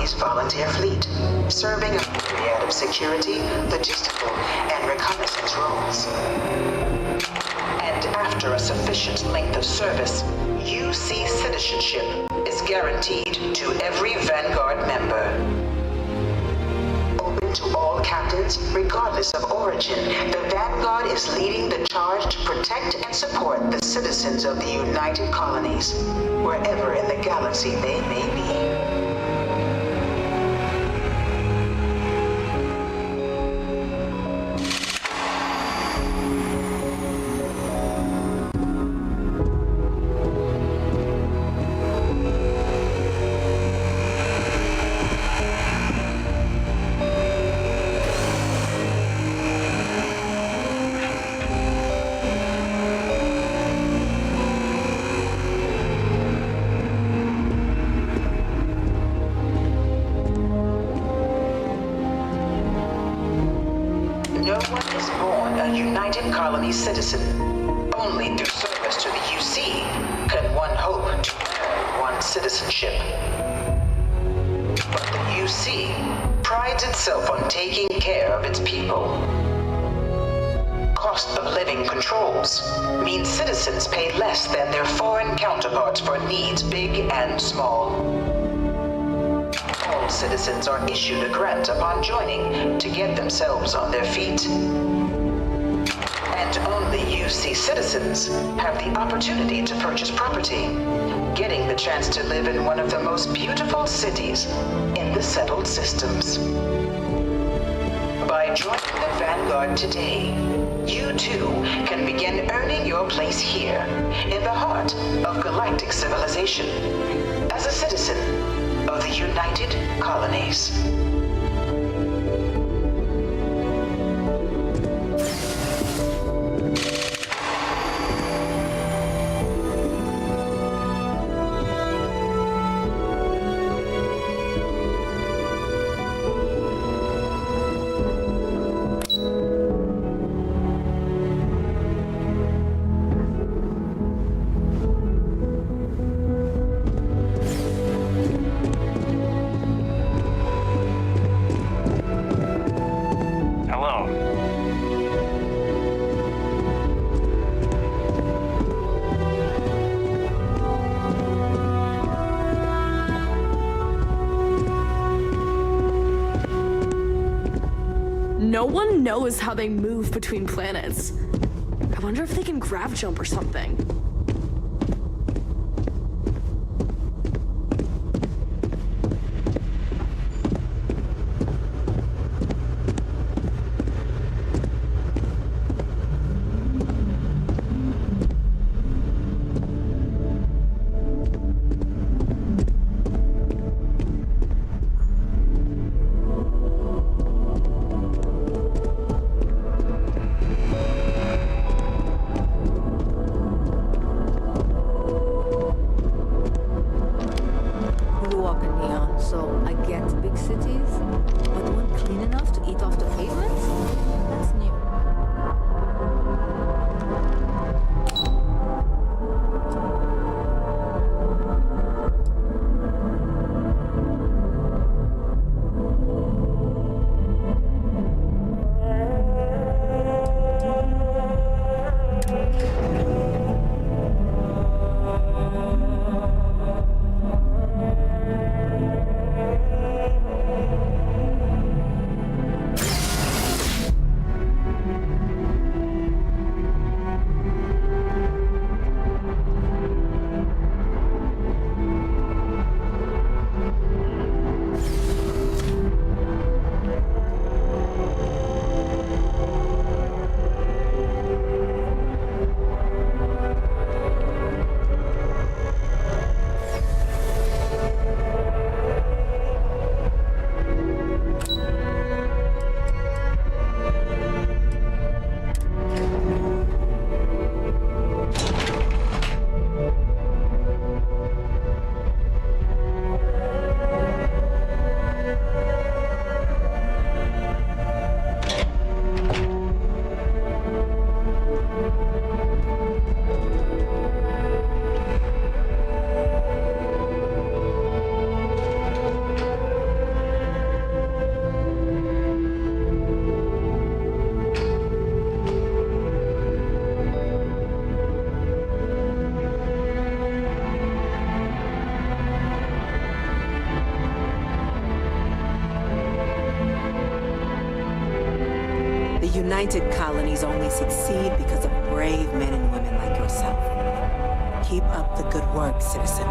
colony's volunteer fleet, serving a myriad of security, logistical, and reconnaissance roles. And after a sufficient length of service, UC citizenship is guaranteed to every Vanguard member. Open to all captains, regardless of origin, the Vanguard is leading the charge to protect and support the citizens of the United Colonies, wherever in the galaxy they may be. Citizen. Only through service to the UC can one hope to earn one's citizenship. But the UC prides itself on taking care of its people. Cost of living controls mean citizens pay less than their foreign counterparts for needs big and small. All citizens are issued a grant upon joining to get themselves on their feet. And only UC citizens have the opportunity to purchase property, getting the chance to live in one of the most beautiful cities in the settled systems. By joining the Vanguard today, you too can begin earning your place here in the heart of galactic civilization as a citizen of the United Colonies. No one knows how they move between planets. I wonder if they can grav jump or something. United colonies only succeed because of brave men and women like yourself. Keep up the good work, citizen.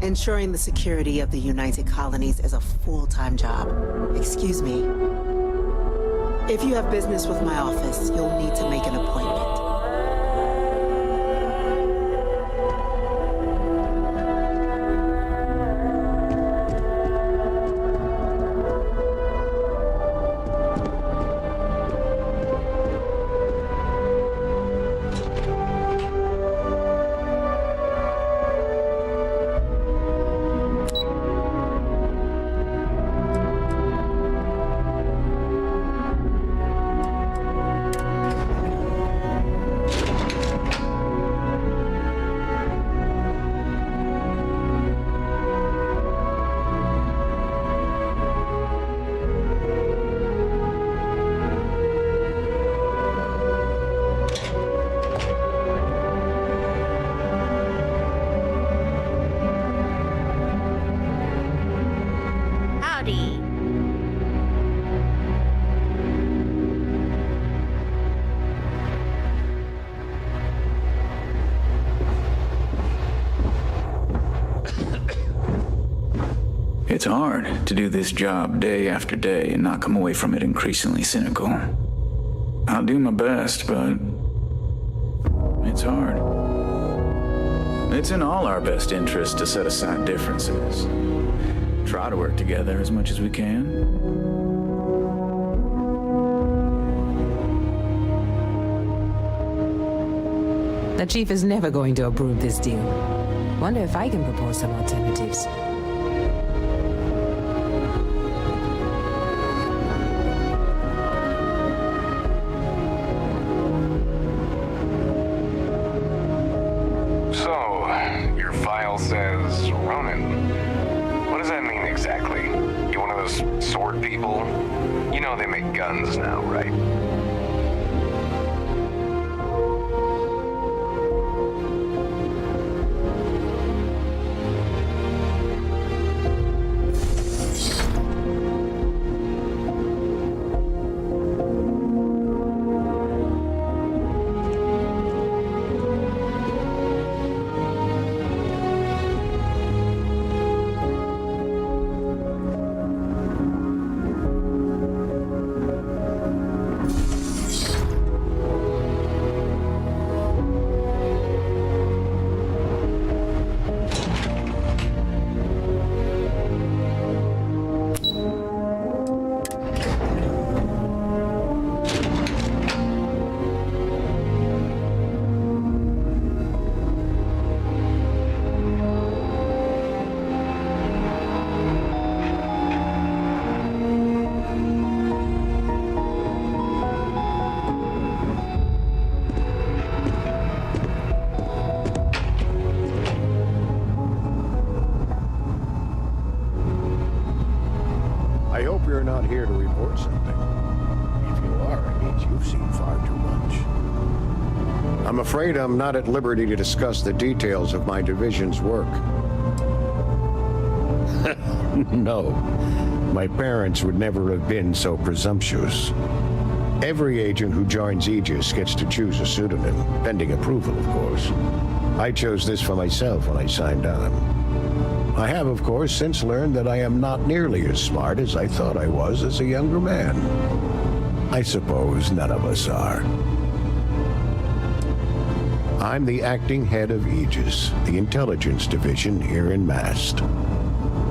Ensuring the security of the United colonies is a full-time job. Excuse me. If you have business with my office, you'll need to make an appointment. It's hard to do this job day after day and not come away from it increasingly cynical. I'll do my best, but it's hard. It's in all our best interest to set aside differences. Try to work together as much as we can. The chief is never going to approve this deal. Wonder if I can propose some alternatives. Says Ronin. What does that mean exactly? You one of those sword people? You know they make guns now, right? You're not here to report something. If you are, it means you've seen far too much. I'm afraid I'm not at liberty to discuss the details of my division's work. No, my parents would never have been so presumptuous. Every agent who joins Aegis gets to choose a pseudonym, pending approval, of course. I chose this for myself when I signed on. I have, of course, since learned that I am not nearly as smart as I thought I was as a younger man. I suppose none of us are. I'm the acting head of Aegis, the intelligence division here in Mast.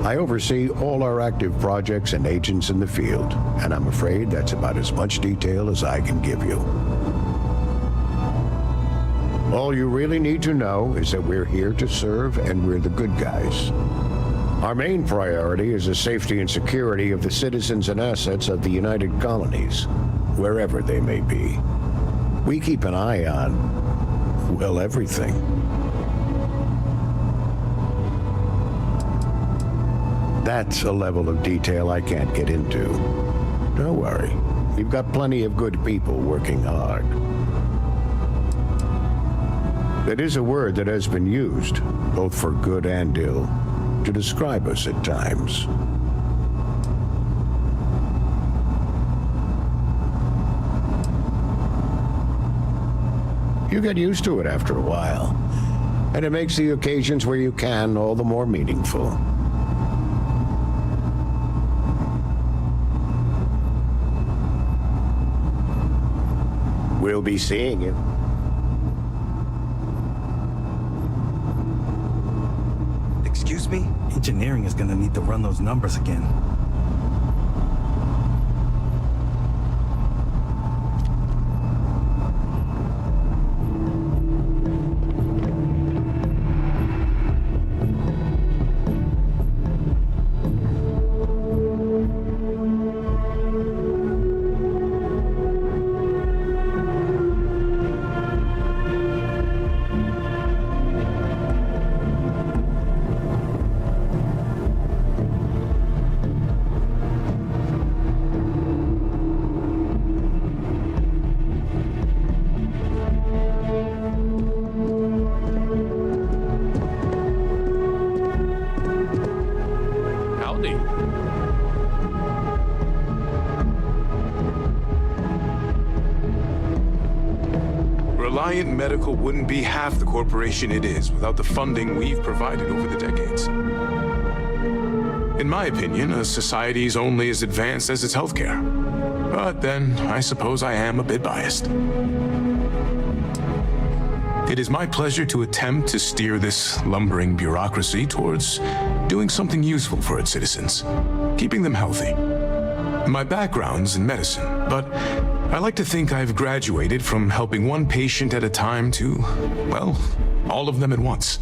I oversee all our active projects and agents in the field, and I'm afraid that's about as much detail as I can give you. All you really need to know is that we're here to serve and we're the good guys. Our main priority is the safety and security of the citizens and assets of the United Colonies, wherever they may be. We keep an eye on, well, everything. That's a level of detail I can't get into. Don't worry, we've got plenty of good people working hard. It is a word that has been used, both for good and ill, to describe us at times. You get used to it after a while, and it makes the occasions where you can all the more meaningful. We'll be seeing you. Excuse me? Engineering is gonna need to run those numbers again. Reliant Medical wouldn't be half the corporation it is without the funding we've provided over the decades. In my opinion, a society is only as advanced as its healthcare. But then, I suppose I am a bit biased. It is my pleasure to attempt to steer this lumbering bureaucracy towards doing something useful for its citizens, keeping them healthy. My background's in medicine, but I like to think I've graduated from helping one patient at a time to, well, all of them at once.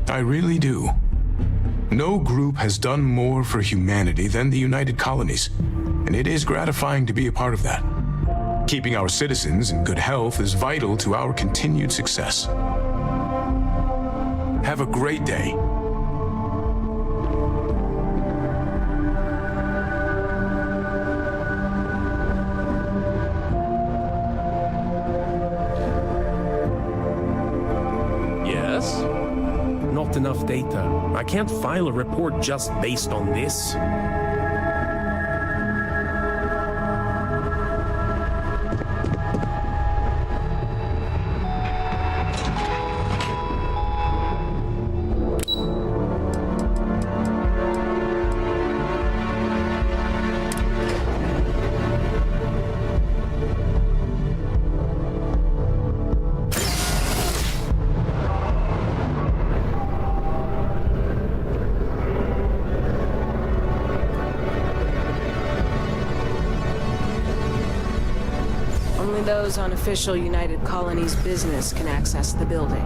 I really do. No group has done more for humanity than the United Colonies, and it is gratifying to be a part of that. Keeping our citizens in good health is vital to our continued success. Have a great day. Yes? Not enough data. I can't file a report just based on this. Only those on official United Colonies business can access the building.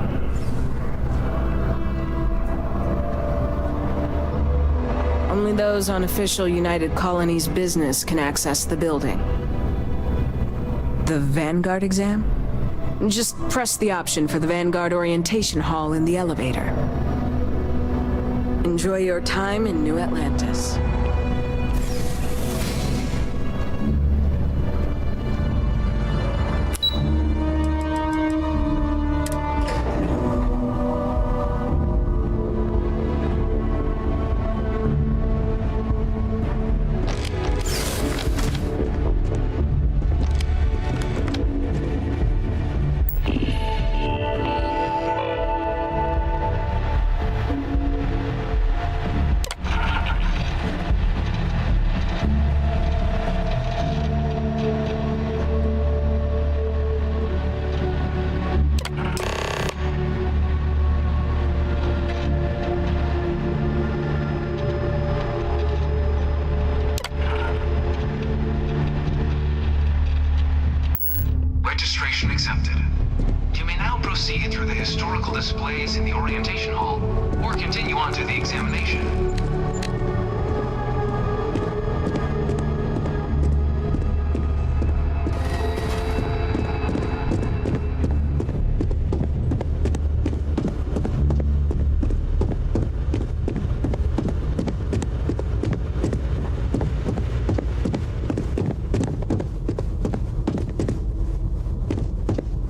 Only those on official United Colonies business can access the building. The Vanguard exam? Just press the option for the Vanguard Orientation Hall in the elevator. Enjoy your time in New Atlantis. Registration accepted. You may now proceed through the historical displays in the orientation hall, or continue on to the examination.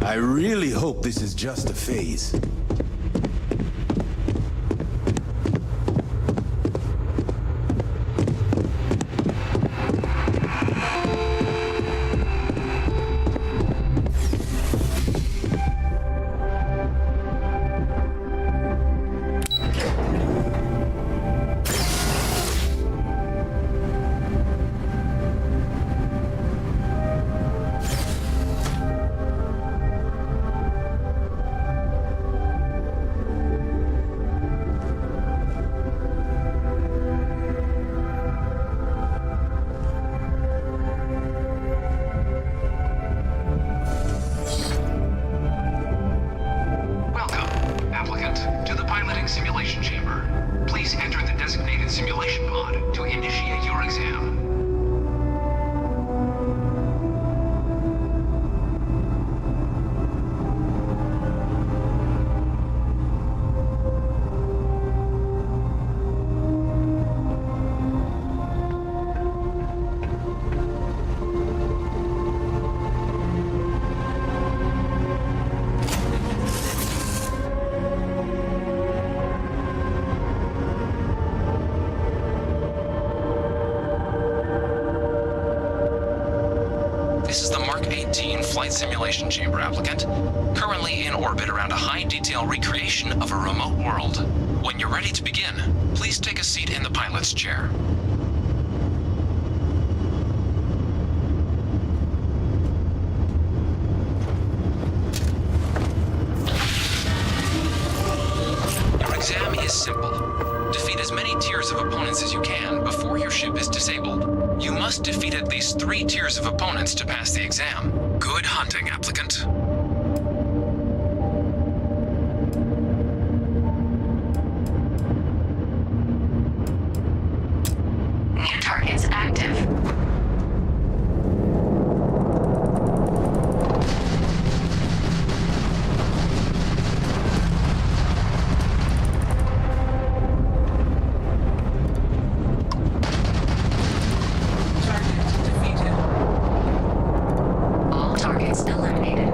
I really hope this is just a phase. simulation chamber. Please enter the designated simulation pod to initiate your exam. This is the Mark 18 flight simulation chamber applicant, currently in orbit around a high-detail recreation of a remote world. When you're ready to begin, please take a seat in the pilot's chair. Your exam is simple. Defeat as many tiers of opponents as you can before your ship is disabled. You must defeat at least 3 tiers of opponents to pass the exam. Good hunting, applicant. New targets active. All targets eliminated.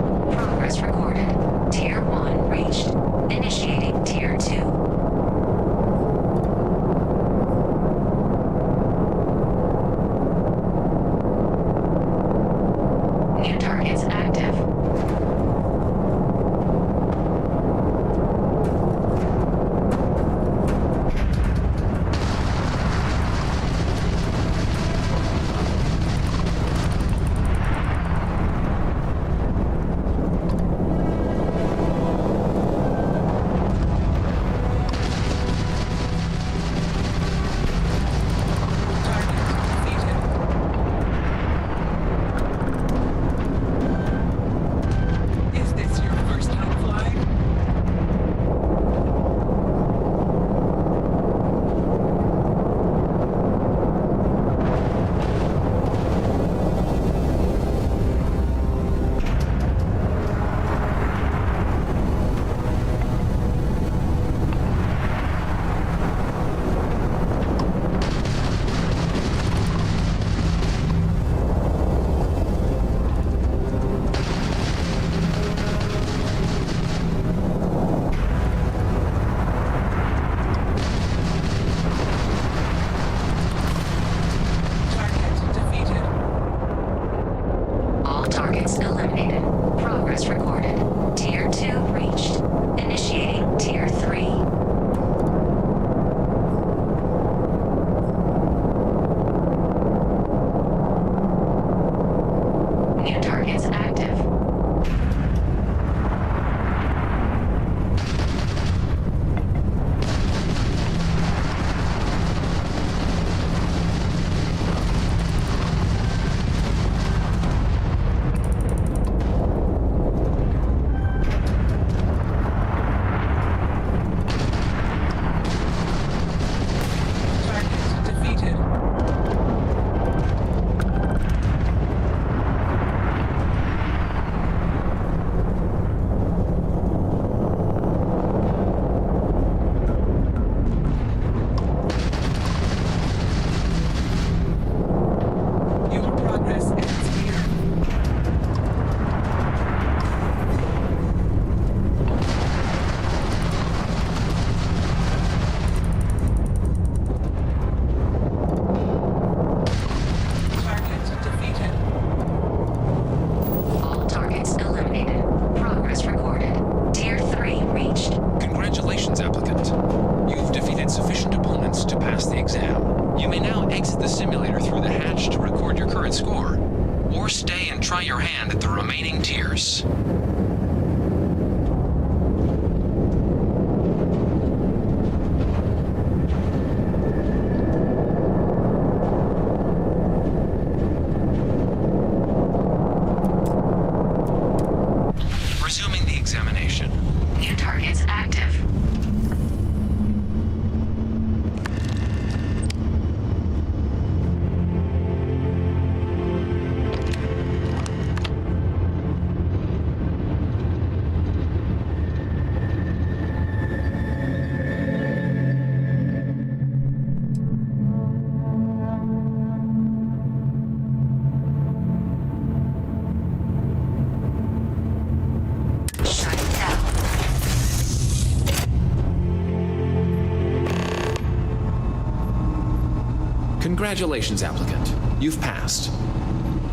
Congratulations, applicant. You've passed.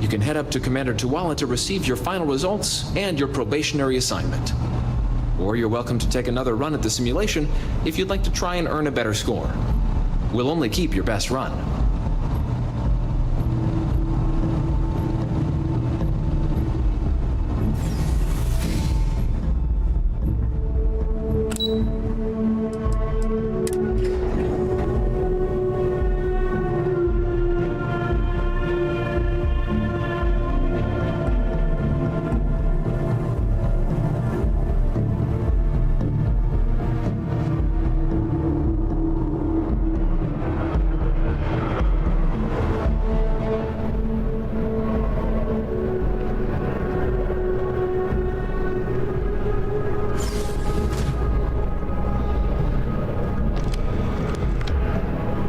You can head up to Commander Tuala to receive your final results and your probationary assignment. Or you're welcome to take another run at the simulation if you'd like to try and earn a better score. We'll only keep your best run.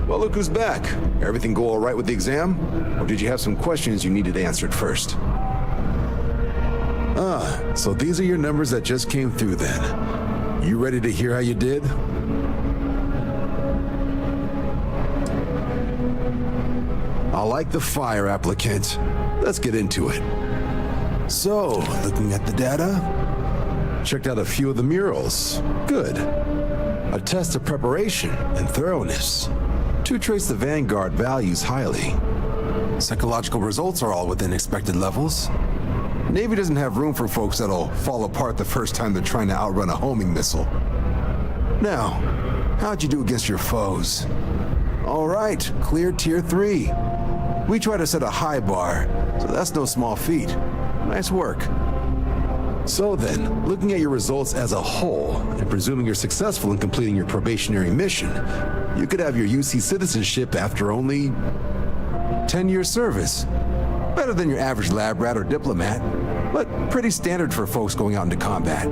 Well, look who's back. Everything go all right with the exam? Or did you have some questions you needed answered first? So these are your numbers that just came through then. You ready to hear how you did? I like the fire, applicant. Let's get into it. So, looking at the data, checked out a few of the murals. Good. A test of preparation and thoroughness. Two traits the Vanguard values highly. Psychological results are all within expected levels. Navy doesn't have room for folks that'll fall apart the first time they're trying to outrun a homing missile. Now, how'd you do against your foes? All right, clear Tier 3. We try to set a high bar, so that's no small feat. Nice work. So then, looking at your results as a whole, and presuming you're successful in completing your probationary mission, you could have your UC citizenship after only 10 years service. Better than your average lab rat or diplomat, but pretty standard for folks going out into combat.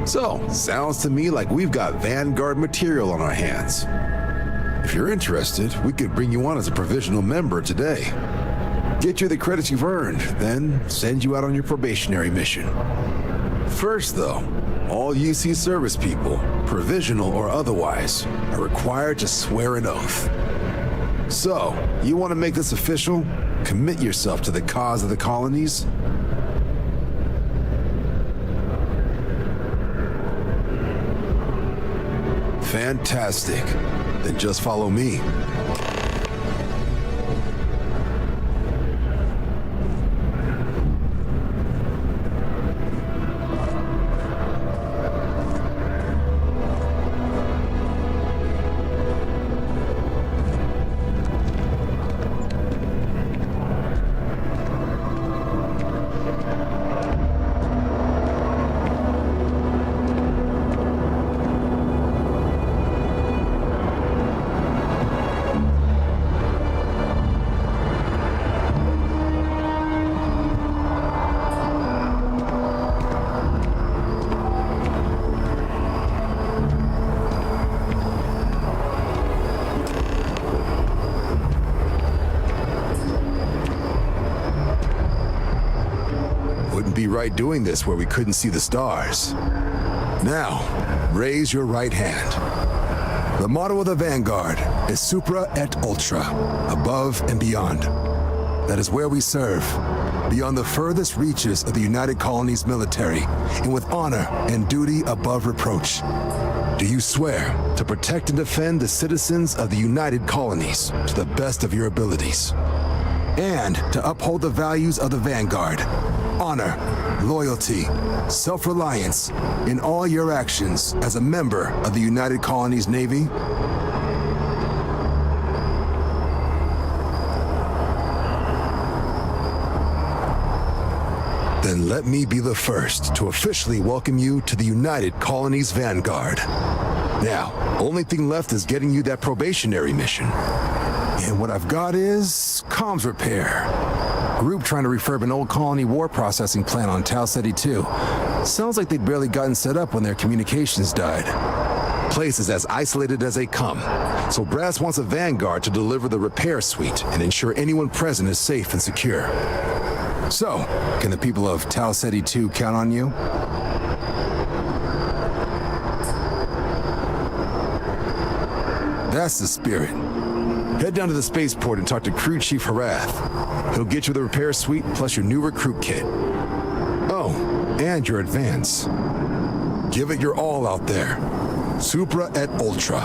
So, sounds to me like we've got Vanguard material on our hands. If you're interested, we could bring you on as a provisional member today. Get you the credits you've earned, then send you out on your probationary mission. First, though, all UC service people, provisional or otherwise, are required to swear an oath. So, you want to make this official? Commit yourself to the cause of the colonies? Fantastic. Then just follow me. Be right doing this where we couldn't see the stars. Now, raise your right hand. The motto of the Vanguard is Supra et Ultra, above and beyond. That is where we serve, beyond the furthest reaches of the United Colonies military, and with honor and duty above reproach. Do you swear to protect and defend the citizens of the United Colonies to the best of your abilities? And to uphold the values of the Vanguard, honor, loyalty, self-reliance in all your actions as a member of the United Colonies Navy? Then let me be the first to officially welcome you to the United Colonies Vanguard. Now, only thing left is getting you that probationary mission. And what I've got is comms repair. Group trying to refurb an old colony war processing plant on Tau Ceti 2. Sounds like they'd barely gotten set up when their communications died. Place is as isolated as they come, so Brass wants a Vanguard to deliver the repair suite and ensure anyone present is safe and secure. So, can the people of Tau Ceti 2 count on you? That's the spirit. Head down to the spaceport and talk to Crew Chief Harath. He'll get you the repair suite plus your new recruit kit. Oh, and your advance. Give it your all out there. Supra et Ultra.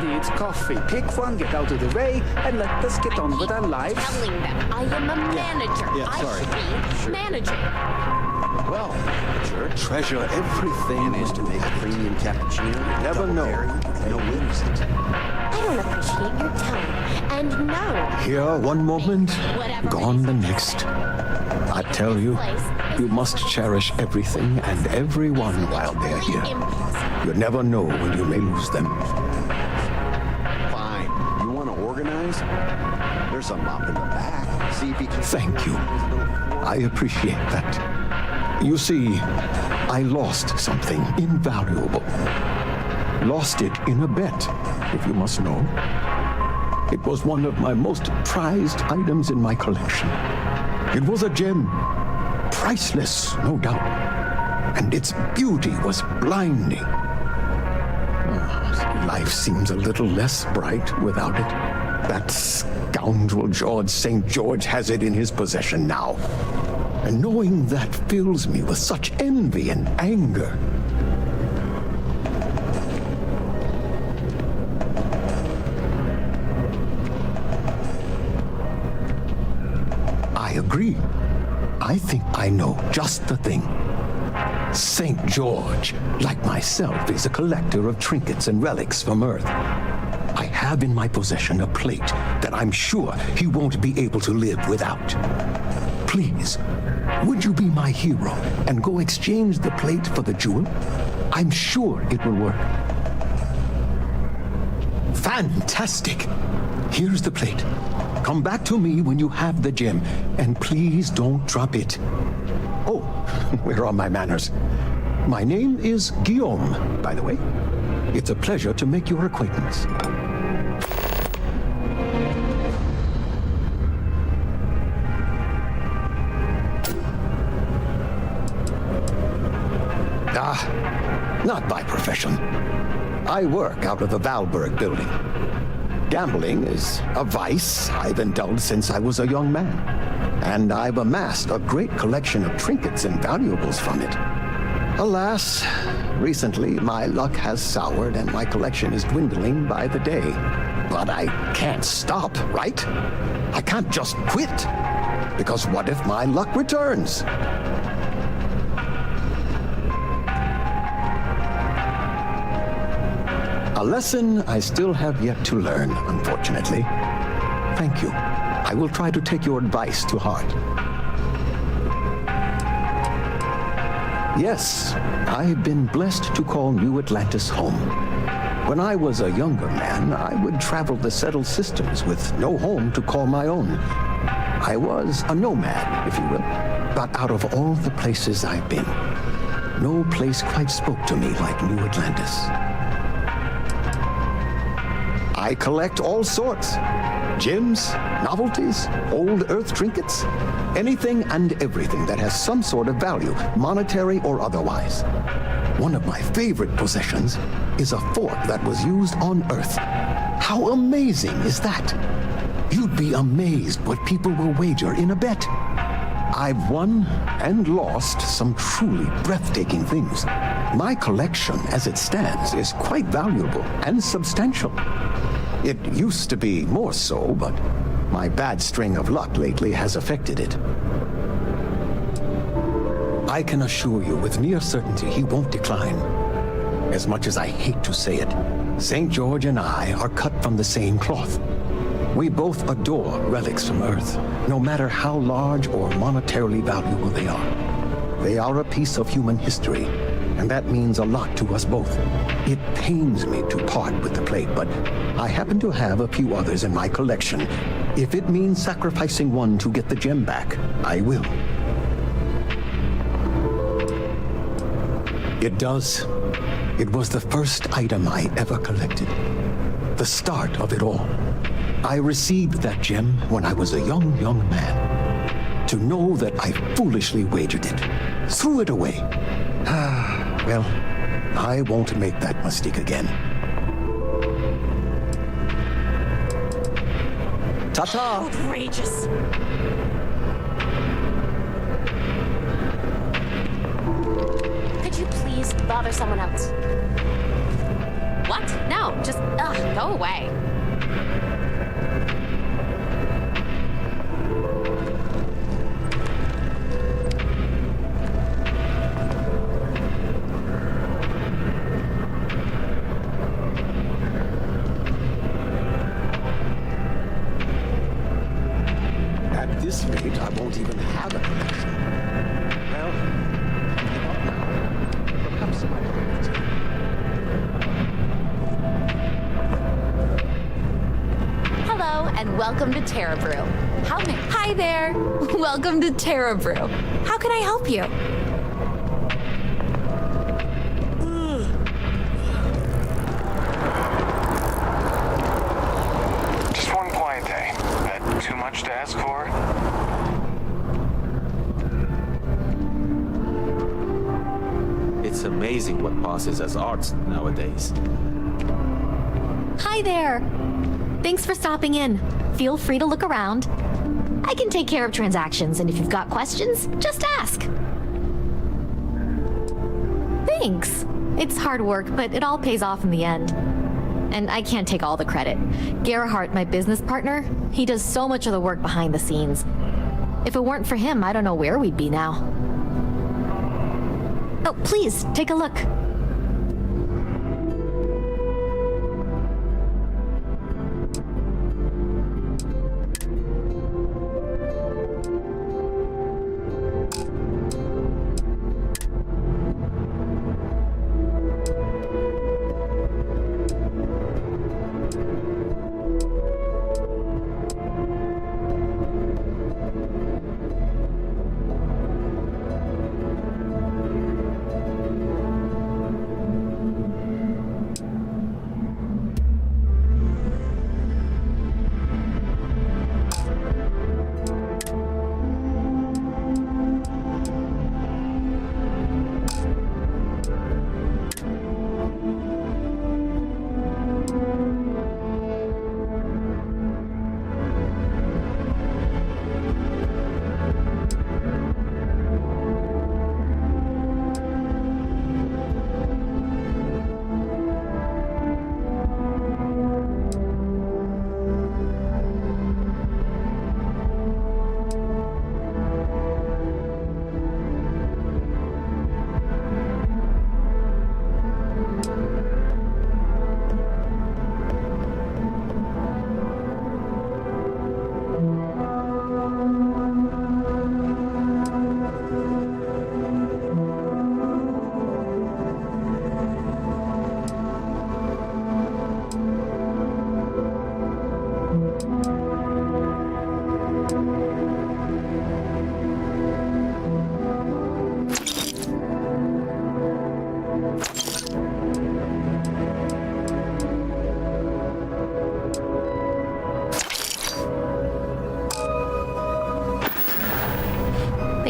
It's coffee. Pick one, get out of the way, and let us get on with our lives. Telling them I am a manager. sorry. I should be managing. Well, sure. Treasure everything is to make a premium cappuccino. You never know. No wins it. I don't appreciate your time. And no. Here one moment, gone the next. I tell you, you must cherish everything and everyone while they're here. You never know when you may lose them. There's a mop in the back. See if you can... Thank you. I appreciate that. You see, I lost something invaluable. Lost it in a bet, if you must know. It was one of my most prized items in my collection. It was a gem. Priceless, no doubt. And its beauty was blinding. Life seems a little less bright without it. That scoundrel George St. George has it in his possession now. And knowing that fills me with such envy and anger. I agree. I think I know just the thing. St. George, like myself, is a collector of trinkets and relics from Earth. I have in my possession a plate that I'm sure he won't be able to live without. Please, would you be my hero and go exchange the plate for the jewel? I'm sure it will work. Fantastic! Here's the plate. Come back to me when you have the gem, and please don't drop it. Oh, where are my manners? My name is Guillaume, by the way. It's a pleasure to make your acquaintance. Not by profession. I work out of the Valberg building. Gambling is a vice I've indulged since I was a young man, and I've amassed a great collection of trinkets and valuables from it. Alas, recently my luck has soured and my collection is dwindling by the day. But I can't stop, right? I can't just quit, because what if my luck returns? A lesson I still have yet to learn, unfortunately. Thank you. I will try to take your advice to heart. Yes, I've been blessed to call New Atlantis home. When I was a younger man, I would travel the settled systems with no home to call my own. I was a nomad, if you will. But out of all the places I've been, no place quite spoke to me like New Atlantis. I collect all sorts. Gems, novelties, old Earth trinkets, anything and everything that has some sort of value, monetary or otherwise. One of my favorite possessions is a fork that was used on Earth. How amazing is that? You'd be amazed what people will wager in a bet. I've won and lost some truly breathtaking things. My collection, as it stands, is quite valuable and substantial. It used to be more so, but my bad string of luck lately has affected it. I can assure you with near certainty he won't decline. As much as I hate to say it, St. George and I are cut from the same cloth. We both adore relics from Earth, no matter how large or monetarily valuable they are. They are a piece of human history, and that means a lot to us both. It pains me to part with the plate, but I happen to have a few others in my collection. If it means sacrificing one to get the gem back, I will. It does. It was the first item I ever collected. The start of it all. I received that gem when I was a young man. To know that I foolishly wagered it, threw it away. Well, I won't make that mistake again. Ta-ta! Outrageous. Could you please bother someone else? What? No, just, go away. At this rate, I won't even have a collection. Well, give up now. Perhaps I will. Hello, and welcome to Terra Brew. Hi there. Welcome to Terra Brew. How can I help you? Just one quiet day. That too much to ask for? It's amazing what passes as art nowadays. Hi there. Thanks for stopping in. Feel free to look around. I can take care of transactions, and if you've got questions, just ask. Thanks. It's hard work, but it all pays off in the end. And I can't take all the credit. Gerhardt, my business partner, he does so much of the work behind the scenes. If it weren't for him, I don't know where we'd be now. Oh, please, take a look.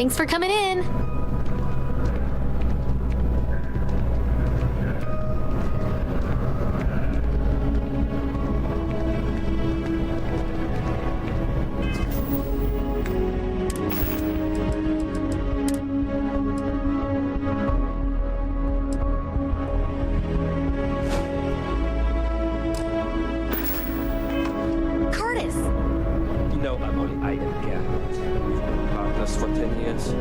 Thanks for coming in. Curtis! You know I'm only item care. Partners for 10 years. Do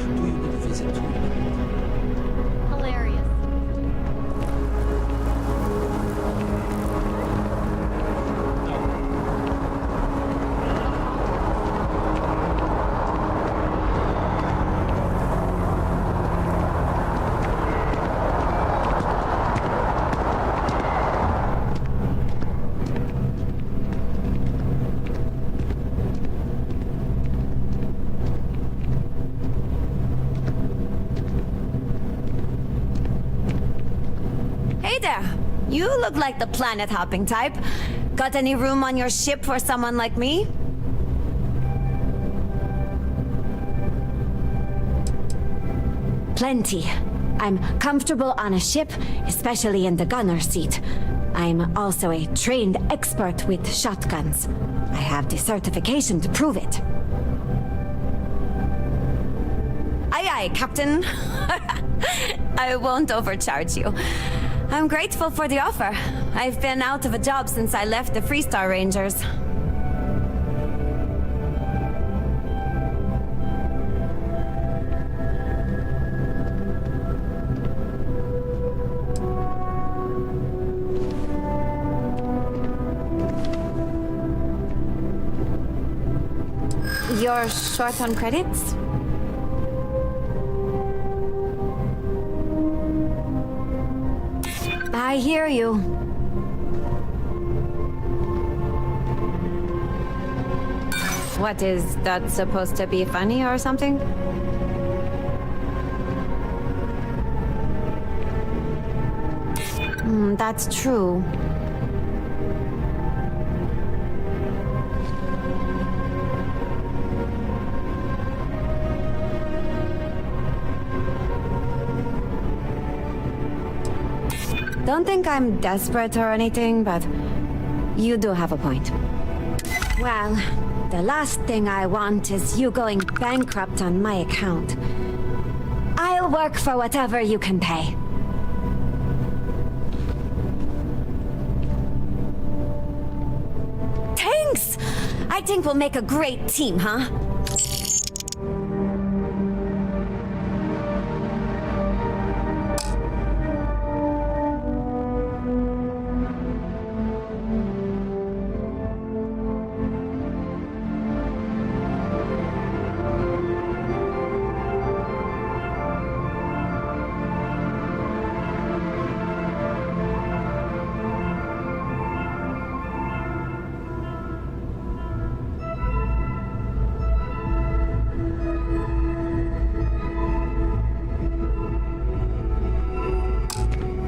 you need a visit tonight? Hilarious. Hey there. You look like the planet-hopping type. Got any room on your ship for someone like me? Plenty. I'm comfortable on a ship, especially in the gunner seat. I'm also a trained expert with shotguns. I have the certification to prove it. Aye, aye, Captain. I won't overcharge you. I'm grateful for the offer. I've been out of a job since I left the Freestar Rangers. You're short on credits? I hear you. What, is that supposed to be funny or something? That's true. Don't think I'm desperate or anything, but you do have a point. Well, the last thing I want is you going bankrupt on my account. I'll work for whatever you can pay. Thanks! I think we'll make a great team, huh?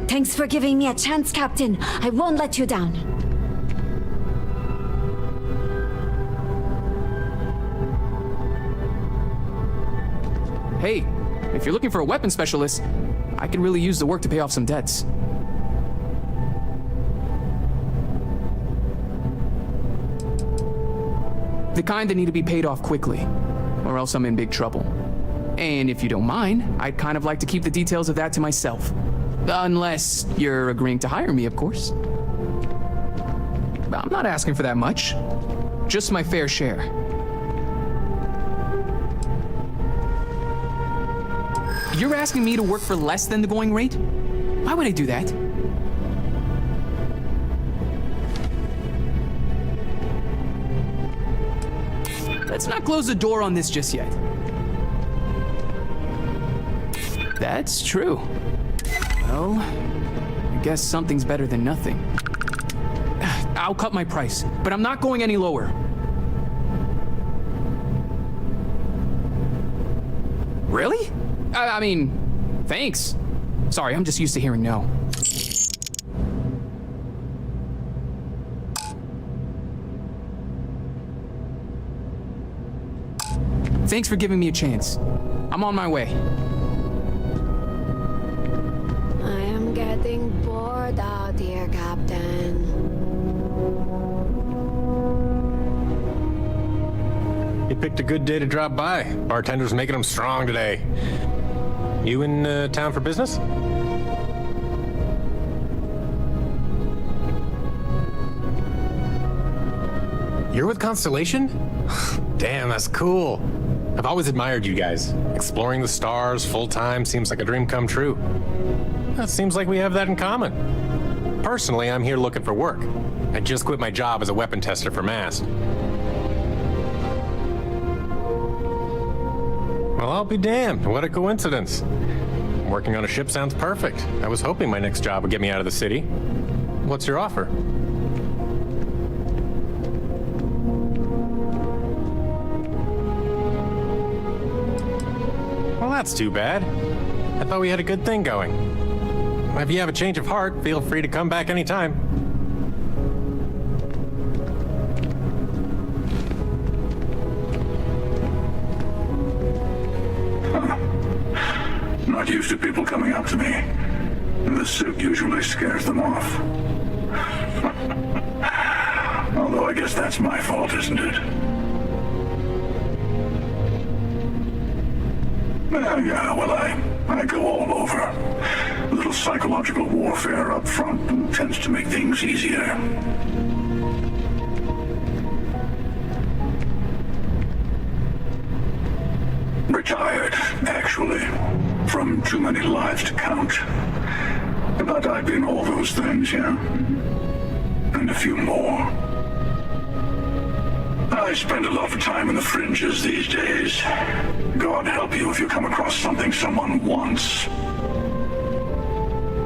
Thanks for giving me a chance, Captain. I won't let you down. Hey, if you're looking for a weapon specialist, I could really use the work to pay off some debts. The kind that need to be paid off quickly, or else I'm in big trouble. And if you don't mind, I'd kind of like to keep the details of that to myself. Unless you're agreeing to hire me, of course. I'm not asking for that much. Just my fair share. You're asking me to work for less than the going rate? Why would I do that? Let's not close the door on this just yet. That's true. Well, I guess something's better than nothing. I'll cut my price, but I'm not going any lower. Really? I mean, thanks. Sorry, I'm just used to hearing no. Thanks for giving me a chance. I'm on my way. I am getting bored out here, Captain. You picked a good day to drop by. Bartender's making them strong today. You in town for business? You're with Constellation? Damn, that's cool. I've always admired you guys. Exploring the stars full-time seems like a dream come true. It seems like we have that in common. Personally, I'm here looking for work. I just quit my job as a weapon tester for MAST. Well, I'll be damned. What a coincidence. Working on a ship sounds perfect. I was hoping my next job would get me out of the city. What's your offer? Well, that's too bad. I thought we had a good thing going. If you have a change of heart, feel free to come back anytime. Not used to people coming up to me. The suit usually scares them off. Although I guess that's my fault, isn't it? Yeah, well, I go all over. A little psychological warfare up front tends to make things easier. Retired, actually. From too many lives to count. But I've been all those things, yeah. And a few more. I spend a lot of time in the fringes these days. God help you if you come across something someone wants.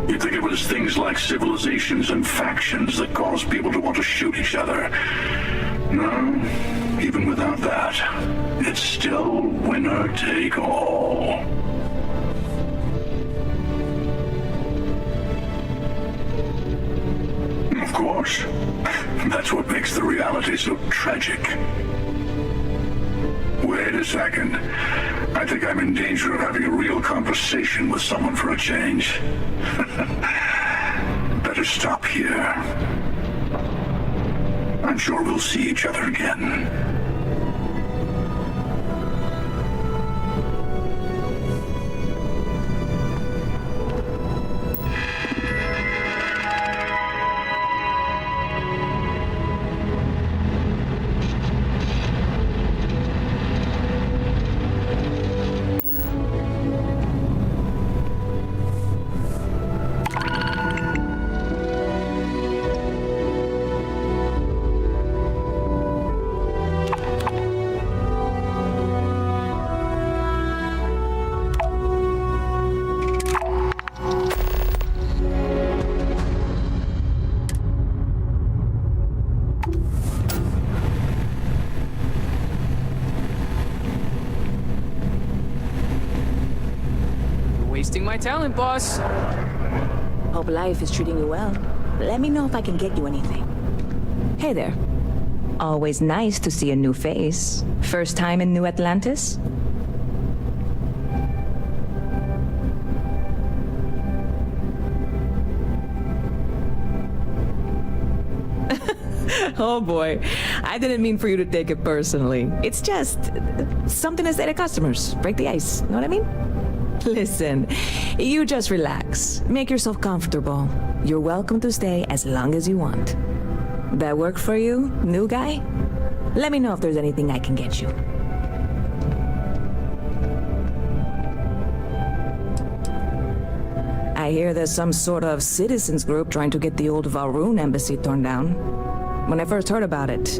You'd think it was things like civilizations and factions that cause people to want to shoot each other. No, even without that, it's still winner take all. Of course, that's what makes the reality so tragic. Wait a second. I think I'm in danger of having a real conversation with someone for a change. Better stop here. I'm sure we'll see each other again. Wasting my talent, boss. Hope life is treating you well. Let me know if I can get you anything. Hey there. Always nice to see a new face. First time in New Atlantis? Oh boy, I didn't mean for you to take it personally. It's just something to say to customers. Break the ice, know what I mean? Listen, you just relax. Make yourself comfortable. You're welcome to stay as long as you want. That work for you, new guy? Let me know if there's anything I can get you. I hear there's some sort of citizens group trying to get the old Valroon embassy torn down. When I first heard about it,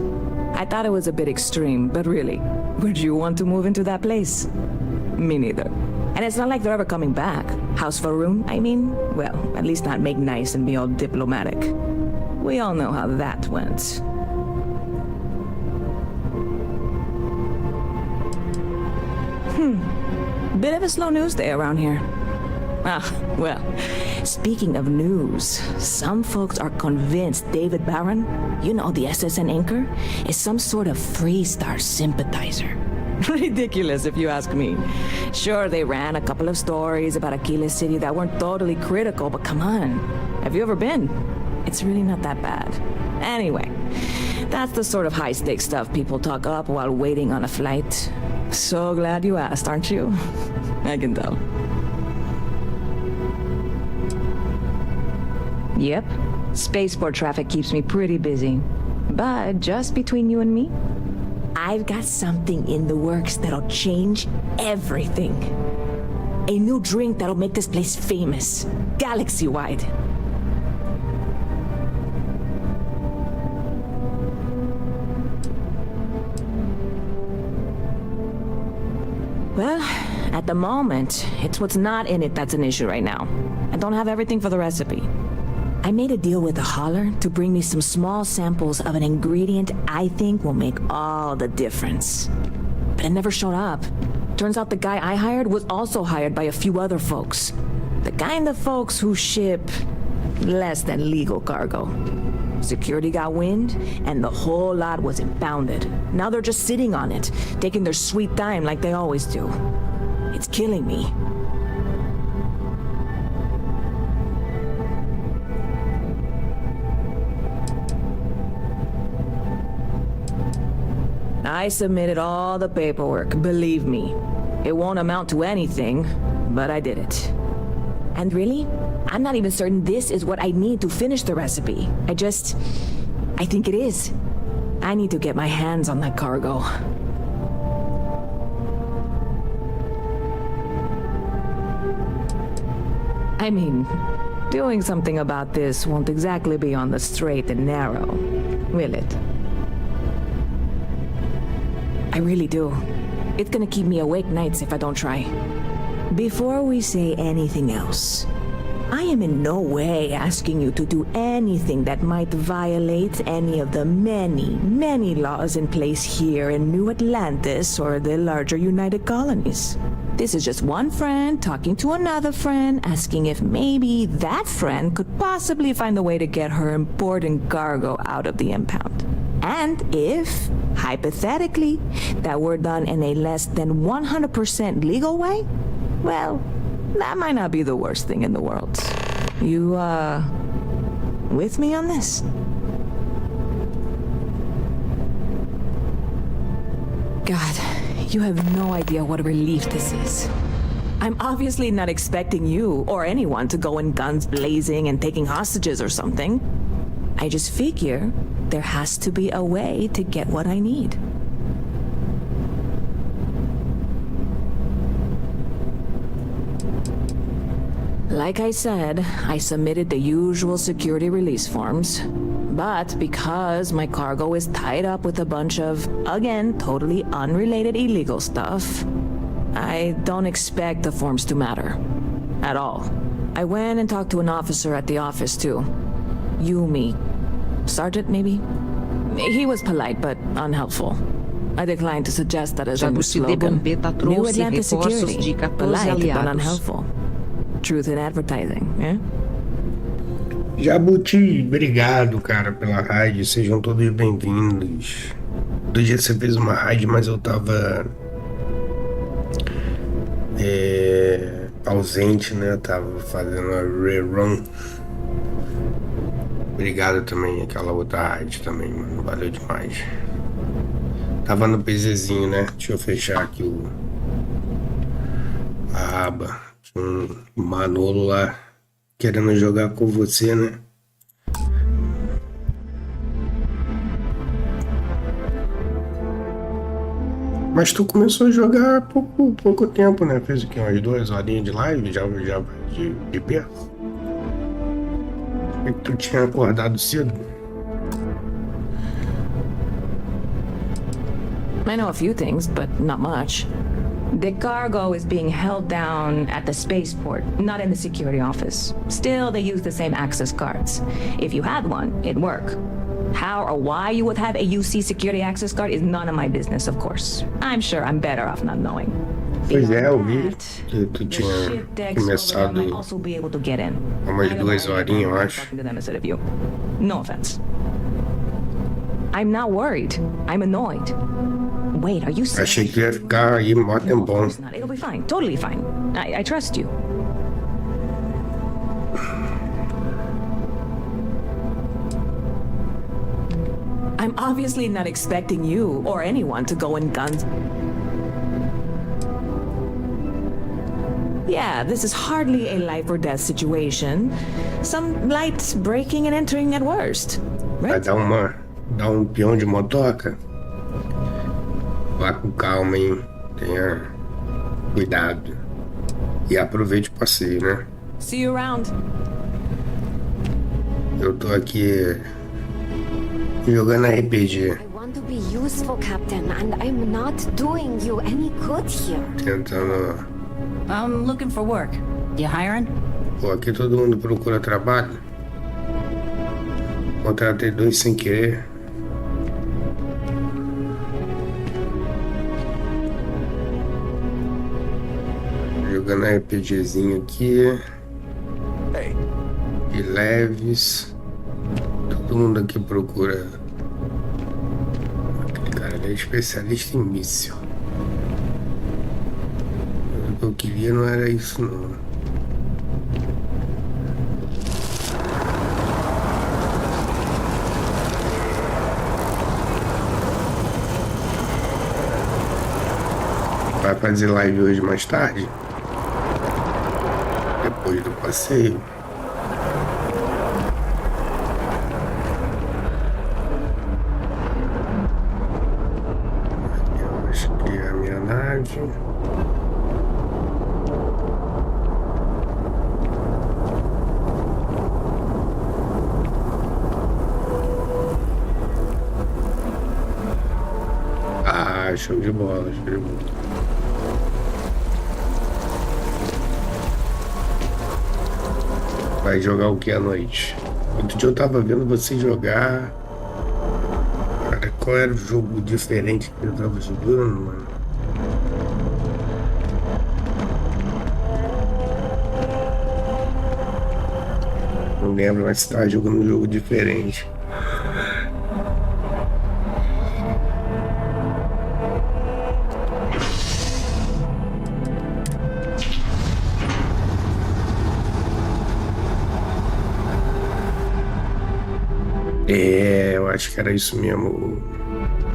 I thought it was a bit extreme, but really, would you want to move into that place? Me neither. And it's not like they're ever coming back. House Valroon, I mean? Well, at least not make nice and be all diplomatic. We all know how that went. Bit of a slow news day around here. Ah, well, speaking of news, some folks are convinced David Barron, you know, the SSN anchor, is some sort of Freestar sympathizer. Ridiculous, if you ask me. Sure, they ran a couple of stories about Aquila City that weren't totally critical, but come on. Have you ever been? It's really not that bad. Anyway, that's the sort of high-stakes stuff people talk up while waiting on a flight. So glad you asked, aren't you? I can tell. Yep. Spaceport traffic keeps me pretty busy. But just between you and me, I've got something in the works that'll change everything. A new drink that'll make this place famous, galaxy-wide. Well, at the moment, it's what's not in it that's an issue right now. I don't have everything for the recipe. I made a deal with the hauler to bring me some small samples of an ingredient I think will make all the difference. But it never showed up. Turns out the guy I hired was also hired by a few other folks. The kind of folks who ship less than legal cargo. Security got wind, and the whole lot was impounded. Now they're just sitting on it, taking their sweet time like they always do. It's killing me. I submitted all the paperwork, believe me. It won't amount to anything, but I did it. And really, I'm not even certain this is what I need to finish the recipe. I think it is. I need to get my hands on that cargo. I mean, doing something about this won't exactly be on the straight and narrow, will it? I really do. It's gonna keep me awake nights if I don't try. Before we say anything else, I am in no way asking you to do anything that might violate any of the many, many laws in place here in New Atlantis or the larger United Colonies. This is just one friend talking to another friend, asking if maybe that friend could possibly find a way to get her important cargo out of the impound. And if, hypothetically, that were done in a less than 100% legal way, well, that might not be the worst thing in the world. You, with me on this? God, you have no idea what a relief this is. I'm obviously not expecting you or anyone to go in guns blazing and taking hostages or something. I just figure there has to be a way to get what I need. Like I said, I submitted the usual security release forms. But because my cargo is tied up with a bunch of, again, totally unrelated illegal stuff, I don't expect the forms to matter. At all. I went and talked to an officer at the office, too. Yumi. Sergeant, maybe? He was polite, but unhelpful. I declined to suggest that as a new slogan. New Atlantis security. Polite, but unhelpful. Truth in advertising, yeah? Jabuti, obrigado, cara, pela raid. Sejam todos bem-vindos. Do dia você fez uma raid, mas eu tava ausente, né? Eu tava fazendo uma rerun. Obrigado também, aquela outra raid também, mano. Valeu demais. Tava no PZzinho, né? Deixa eu fechar aqui a aba. Tinha um Manolo lá querendo jogar com você, né? Mas tu começou a jogar há pouco tempo, né? Fez o quê? Umas 2 horinhas de live já de perto? É que tu tinha acordado cedo? I know a few things, but not much. The cargo is being held down at the spaceport, not in the security office. Still, they use the same access cards. If you had one, it'd work. How or why you would have a UC security access card is none of my business, of course. I'm sure I'm better off not knowing. Pois é, eu vi que tu tinha começado há umas 2 horinhas, eu acho. No offense. I'm not worried. I'm annoyed. Wait, are you serious? Achei que tu ia ficar aí mó tempão. It's not. It'll be fine. Totally fine. I trust you. I'm obviously not expecting you or anyone to go in guns. Yeah, this is hardly a life or death situation. Some light breaking and entering at worst. Vai dar um peão de motoca? Vá com calma, hein? Tenha cuidado. E aproveite o passeio, né? See you around. Eu tô aqui jogando RPG. I want to be useful, Captain, and I'm not doing you any good here. Tentando. I'm looking for work. You hiring? Pô, aqui todo mundo procura trabalho. Contratei 2 sem querer. Jogando RPGzinho aqui. De leves. Todo mundo aqui procura. Aquele cara ali é especialista em míssil. O que eu queria não era isso não. Vai fazer live hoje mais tarde? Depois do passeio? Eu acho que é a minha nave. Ah, show de bola, show de bola. Vai jogar o que à noite? Outro dia eu tava vendo você jogar. Cara, qual era o jogo diferente que eu tava jogando, mano? Não lembro, mas você tava jogando um jogo diferente. É, eu acho que era isso mesmo.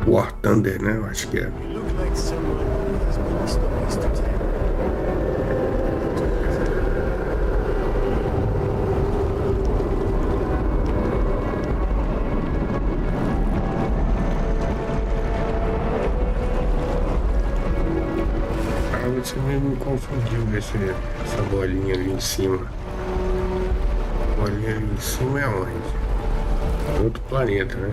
O War Thunder, né? Eu acho que é. Ah, você me confundiu essa bolinha ali em cima. A bolinha ali em cima é onde? Outro planeta, né?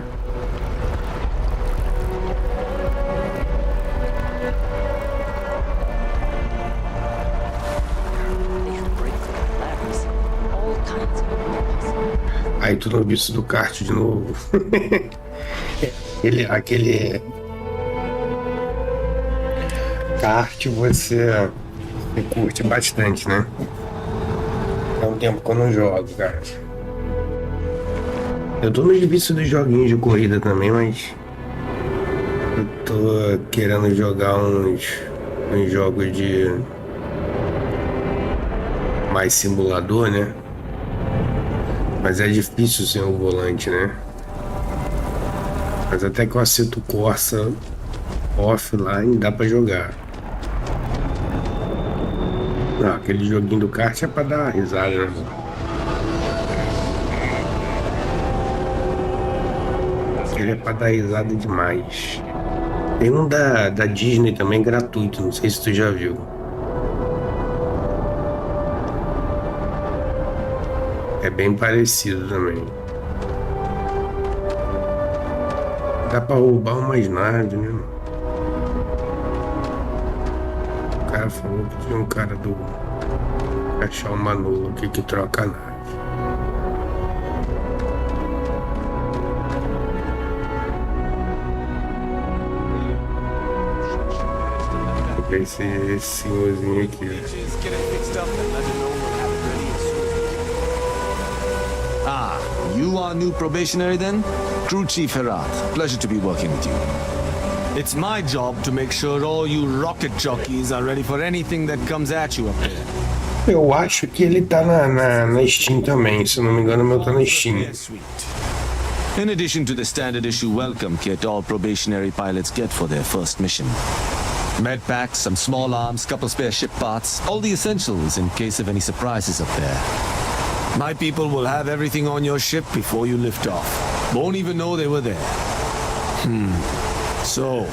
Aí tu não viu isso do kart de novo. Aquele kart você curte bastante, né? É um tempo que eu não jogo, cara. Eu tô no vício dos joguinhos de corrida também, mas eu tô querendo jogar uns jogos de mais simulador, né? Mas é difícil sem o volante, né? Mas até que eu acerto o Corsa offline dá pra jogar. Não, aquele joguinho do kart é pra dar risada, né? Ele é pra dar risada demais. Tem um da Disney também gratuito, não sei se tu já viu. É bem parecido também. Dá pra roubar umas naves, né? O cara falou que tinha um cara do achar uma nula aqui que troca a nave. Esse senhorzinho aqui. Ah, you are new probationary then? Crew Chief Herat. Pleasure to be working with you. It's my job to make sure all you rocket jockeys are ready for anything that comes at you up there. Eu acho que ele tá na Steam também, se não me engano, o meu tá na Steam. In addition to the standard issue welcome kit all probationary pilots get for their first mission. Med packs, some small arms, couple spare ship parts, all the essentials in case of any surprises up there. My people will have everything on your ship before you lift off. Won't even know they were there. So,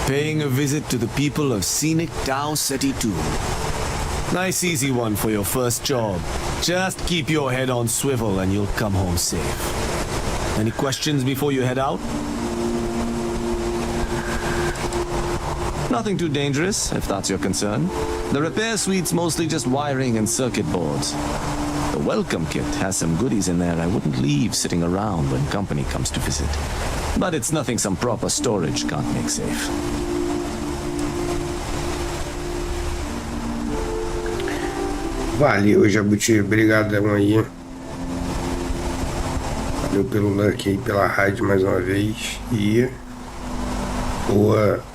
paying a visit to the people of scenic Tau Ceti 2. Nice easy one for your first job. Just keep your head on swivel and you'll come home safe. Any questions before you head out? Nothing too dangerous, if that's your concern. The repair suite's mostly just wiring and circuit boards. The welcome kit has some goodies in there I wouldn't leave sitting around when company comes to visit. But it's nothing some proper storage can't make safe. Valeu, Jabuti, obrigadão aí. Valeu pelo link aí, pela rádio mais uma vez. E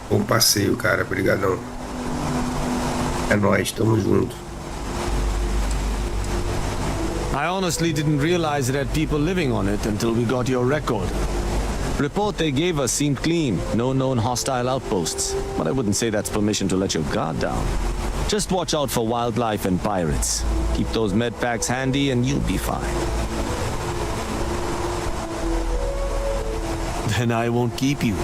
bom passeio, cara, obrigadão. É nóis, tamo junto. I honestly didn't realize it had people living on it until we got your record. Report they gave us seemed clean, no known hostile outposts, but I wouldn't say that's permission to let your guard down. Just watch out for wildlife and pirates. Keep those med packs handy and you'll be fine. Then I won't keep you.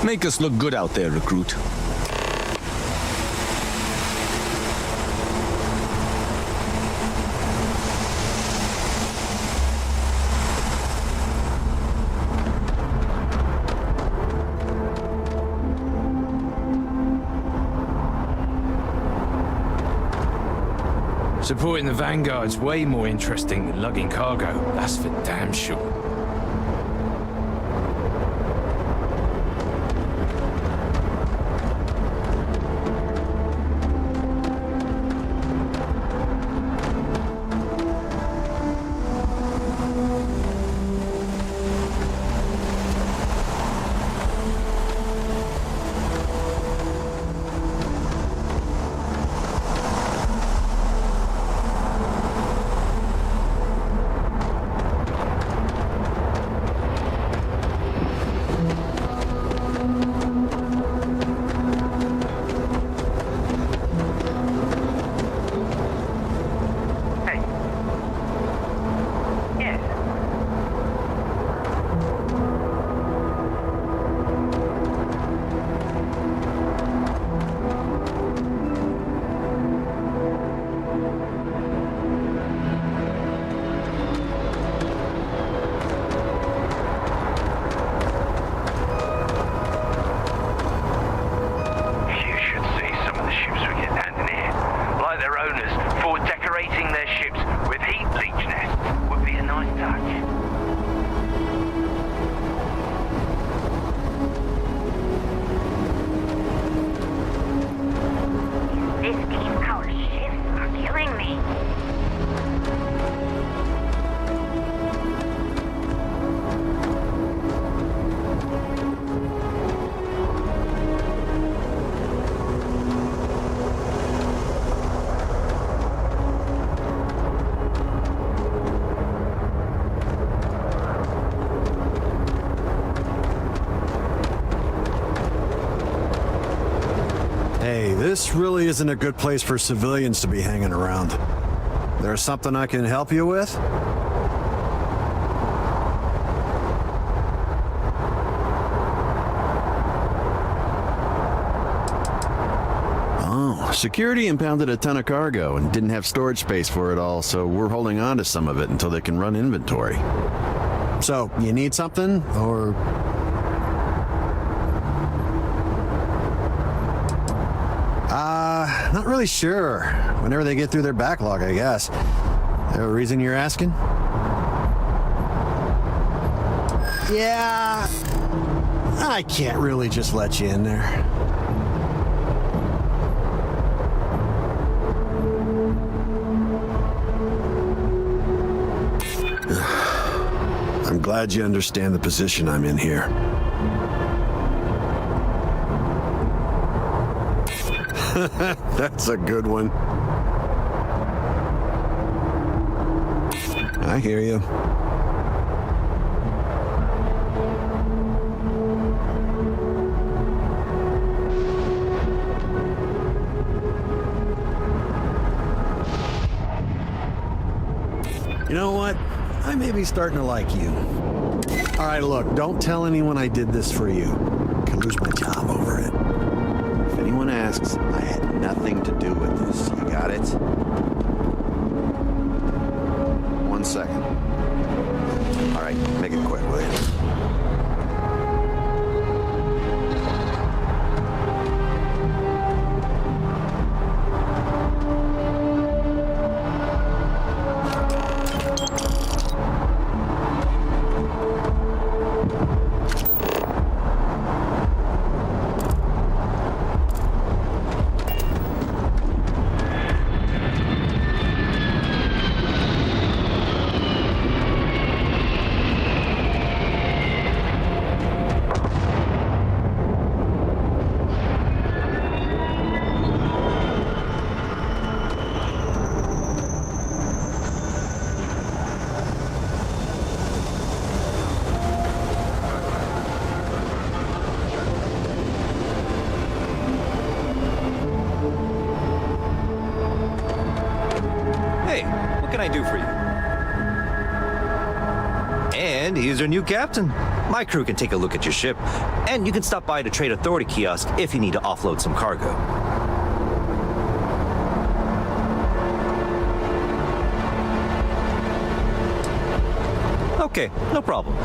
Make us look good out there, recruit. Supporting the Vanguard's way more interesting than lugging cargo, that's for damn sure. This really isn't a good place for civilians to be hanging around. There's something I can help you with? Oh, security impounded a ton of cargo and didn't have storage space for it all, so we're holding on to some of it until they can run inventory. So, you need something, or... Not really sure. Whenever they get through their backlog, I guess. There a reason you're asking? Yeah... I can't really just let you in there. I'm glad you understand the position I'm in here. That's a good one. I hear you. You know what? I may be starting to like you. All right, look, don't tell anyone I did this for you. I could lose my job over it. If anyone asks, I had nothing to do with this. You got it? 1 second. All right, make it quick, will you? What can I do for you? And here's our new captain. My crew can take a look at your ship, and you can stop by the Trade Authority kiosk if you need to offload some cargo. Okay, no problem.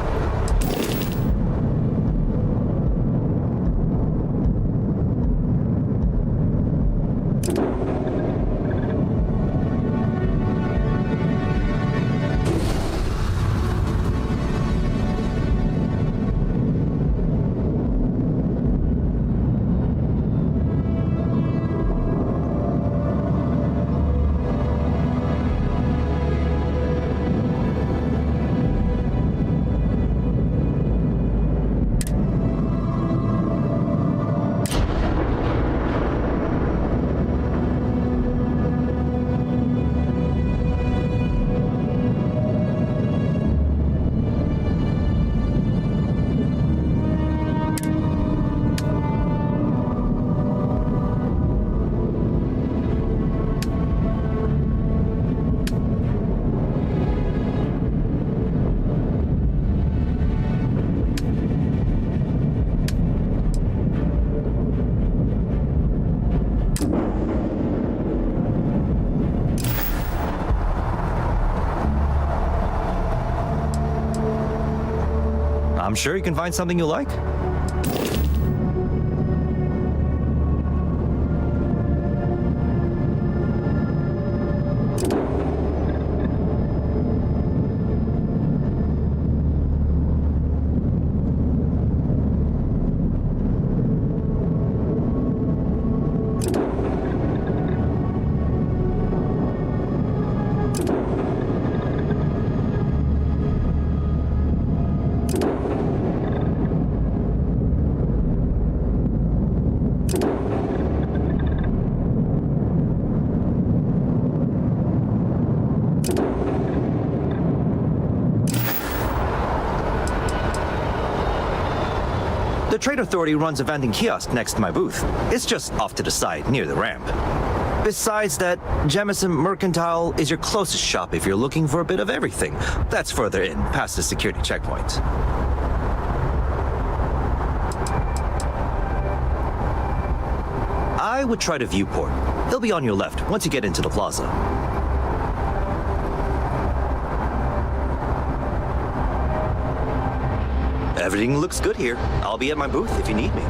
I'm sure you can find something you like. The Trade Authority runs a vending kiosk next to my booth. It's just off to the side, near the ramp. Besides that, Jemison Mercantile is your closest shop if you're looking for a bit of everything. That's further in, past the security checkpoint. I would try the viewport. It'll be on your left once you get into the plaza. Everything looks good here. I'll be at my booth if you need me.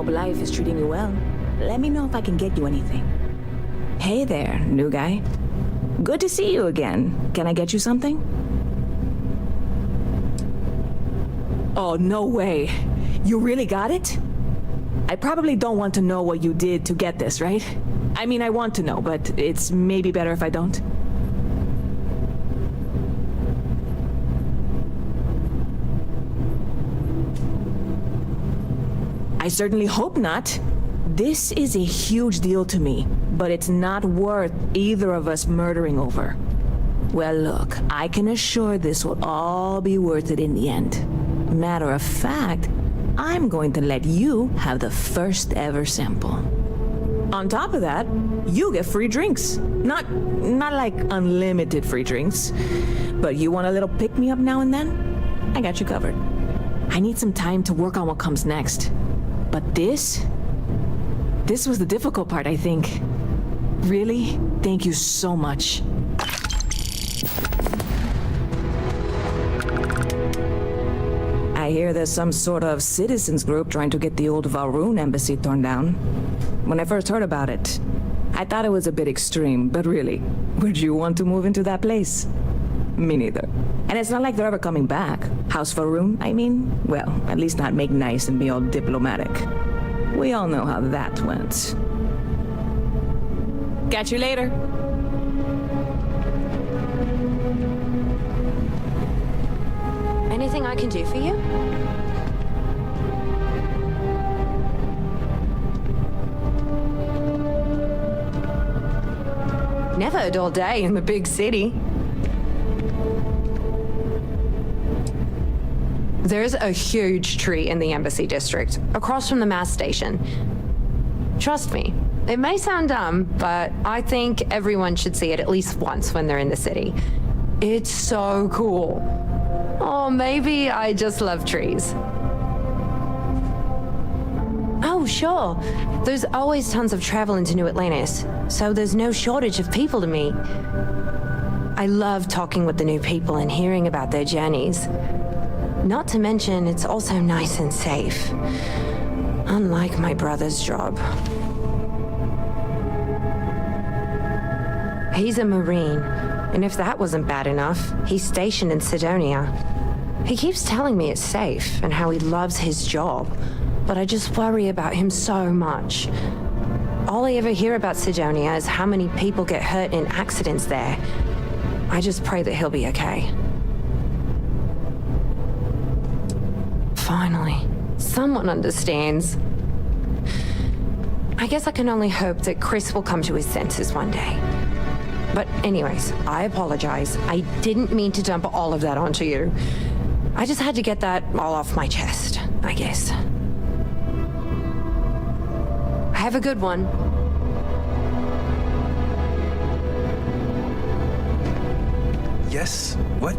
Hope life is treating you well. Let me know if I can get you anything. Hey there, new guy. Good to see you again. Can I get you something? Oh, no way. You really got it? I probably don't want to know what you did to get this, right? I mean, I want to know, but it's maybe better if I don't. I certainly hope not. This is a huge deal to me, but it's not worth either of us murdering over. Well, look, I can assure this will all be worth it in the end. Matter of fact, I'm going to let you have the first ever sample. On top of that, you get free drinks. Not like unlimited free drinks, but you want a little pick-me-up now and then? I got you covered. I need some time to work on what comes next. But this was the difficult part, I think. Really, thank you so much. I hear there's some sort of citizens group trying to get the old Valroon embassy torn down. When I first heard about it, I thought it was a bit extreme, but really, would you want to move into that place? Me neither. And it's not like they're ever coming back. House Valroon, I mean? Well, at least not make nice and be all diplomatic. We all know how that went. Catch you later. Anything I can do for you? Never a dull day in the big city. There's a huge tree in the Embassy District, across from the mass station. Trust me, it may sound dumb, but I think everyone should see it at least once when they're in the city. It's so cool. Or maybe I just love trees. Oh, sure. There's always tons of travel into New Atlantis, so there's no shortage of people to meet. I love talking with the new people and hearing about their journeys. Not to mention, it's also nice and safe. Unlike my brother's job. He's a Marine, and if that wasn't bad enough, he's stationed in Sidonia. He keeps telling me it's safe and how he loves his job, but I just worry about him so much. All I ever hear about Sidonia is how many people get hurt in accidents there. I just pray that he'll be okay. Finally, someone understands. I guess I can only hope that Chris will come to his senses one day. But anyways, I apologize. I didn't mean to dump all of that onto you. I just had to get that all off my chest, I guess. Have a good one. Yes? What?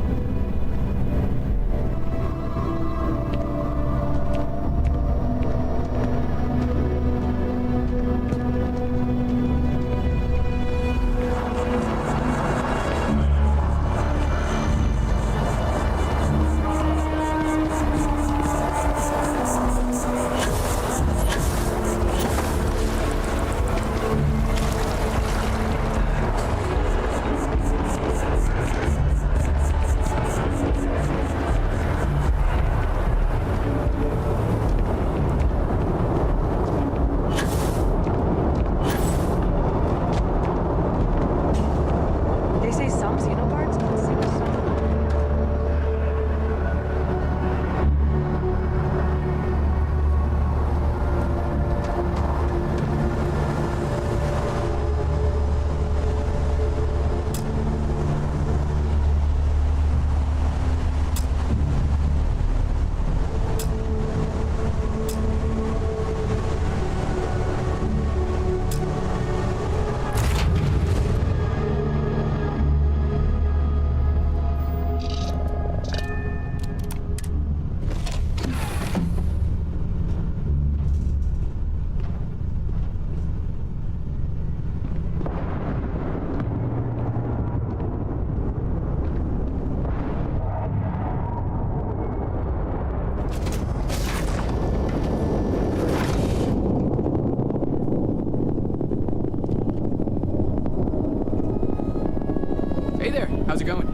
Hey there, how's it going?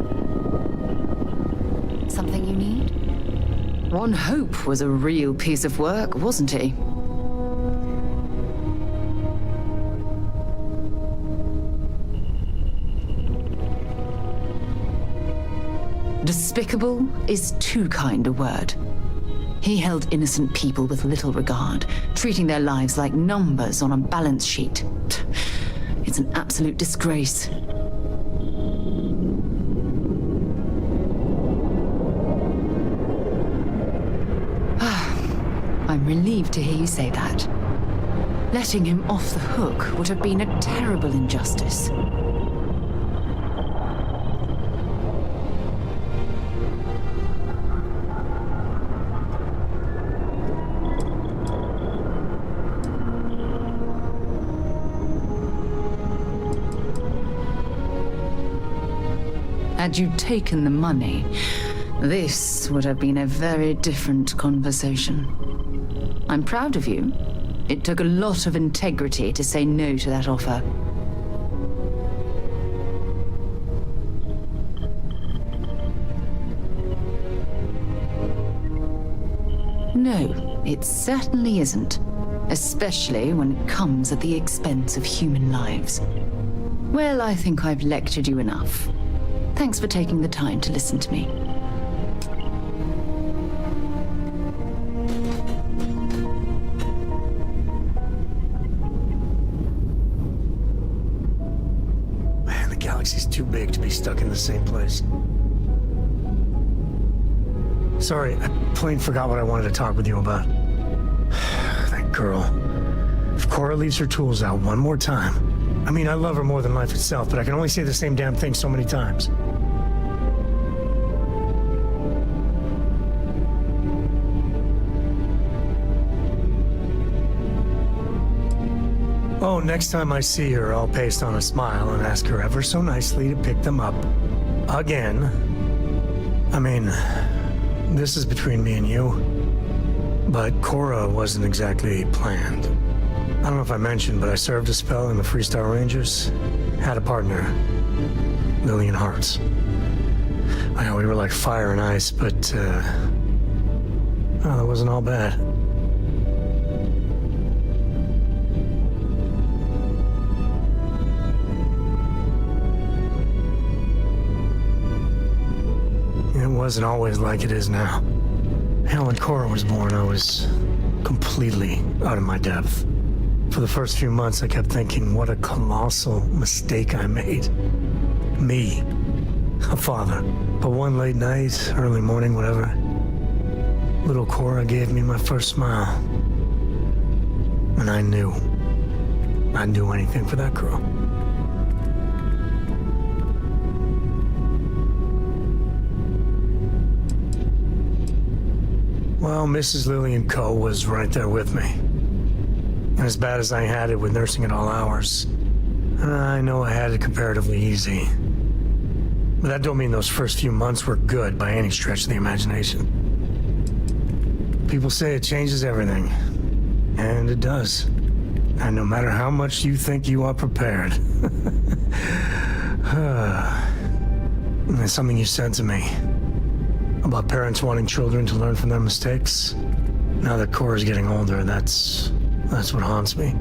Something you need? Ron Hope was a real piece of work, wasn't he? Despicable is too kind a word. He held innocent people with little regard, treating their lives like numbers on a balance sheet. It's an absolute disgrace. I'm relieved to hear you say that. Letting him off the hook would have been a terrible injustice. Had you taken the money, this would have been a very different conversation. I'm proud of you. It took a lot of integrity to say no to that offer. No, it certainly isn't. Especially when it comes at the expense of human lives. Well, I think I've lectured you enough. Thanks for taking the time to listen to me. Man, the galaxy's too big to be stuck in the same place. Sorry, I plain forgot what I wanted to talk with you about. That girl. If Cora leaves her tools out one more time... I mean, I love her more than life itself, but I can only say the same damn thing so many times. Oh, next time I see her, I'll paste on a smile and ask her ever so nicely to pick them up. Again. I mean, this is between me and you. But Cora wasn't exactly planned. I don't know if I mentioned, but I served a spell in the Freestar Rangers. Had a partner, Lillian Hartz. I know we were like fire and ice, but, oh, that wasn't all bad. It wasn't always like it is now. Hell, when Cora was born, I was completely out of my depth. For the first few months, I kept thinking, what a colossal mistake I made. Me, a father. But one late night, early morning, whatever, little Cora gave me my first smile. And I knew I'd do anything for that girl. Well, Mrs. Lillian Coe was right there with me. And as bad as I had it with nursing at all hours, I know I had it comparatively easy. But that don't mean those first few months were good by any stretch of the imagination. People say it changes everything. And it does. And no matter how much you think you are prepared. There's something you said to me about parents wanting children to learn from their mistakes. Now that Cora's getting older, that's what haunts me.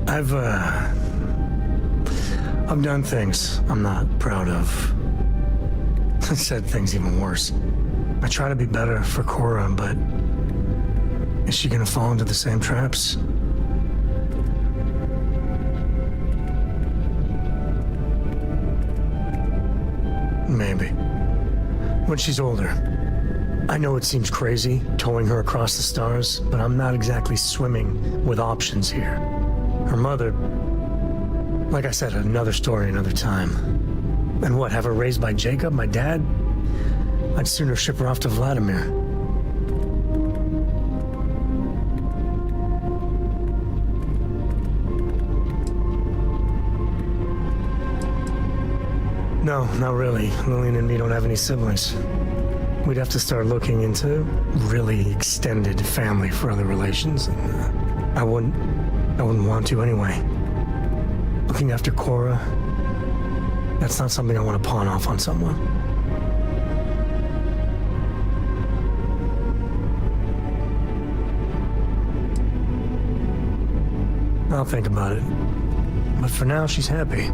I've done things I'm not proud of. I said things even worse. I try to be better for Cora, but is she gonna fall into the same traps? Maybe. When she's older. I know it seems crazy, towing her across the stars, but I'm not exactly swimming with options here. Her mother... Like I said, another story, another time. And what, have her raised by Jacob, my dad? I'd sooner ship her off to Vladimir. No, not really. Lillian and me don't have any siblings. We'd have to start looking into really extended family for other relations, and I wouldn't want to anyway. Looking after Cora, That's not something I want to pawn off on someone. I'll think about it. But for now, she's happy.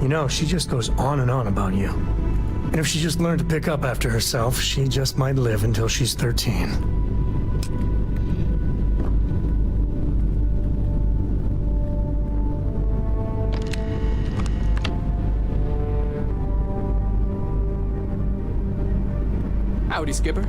You know, she just goes on and on about you. And if she just learned to pick up after herself, she just might live until she's 13. Howdy, Skipper.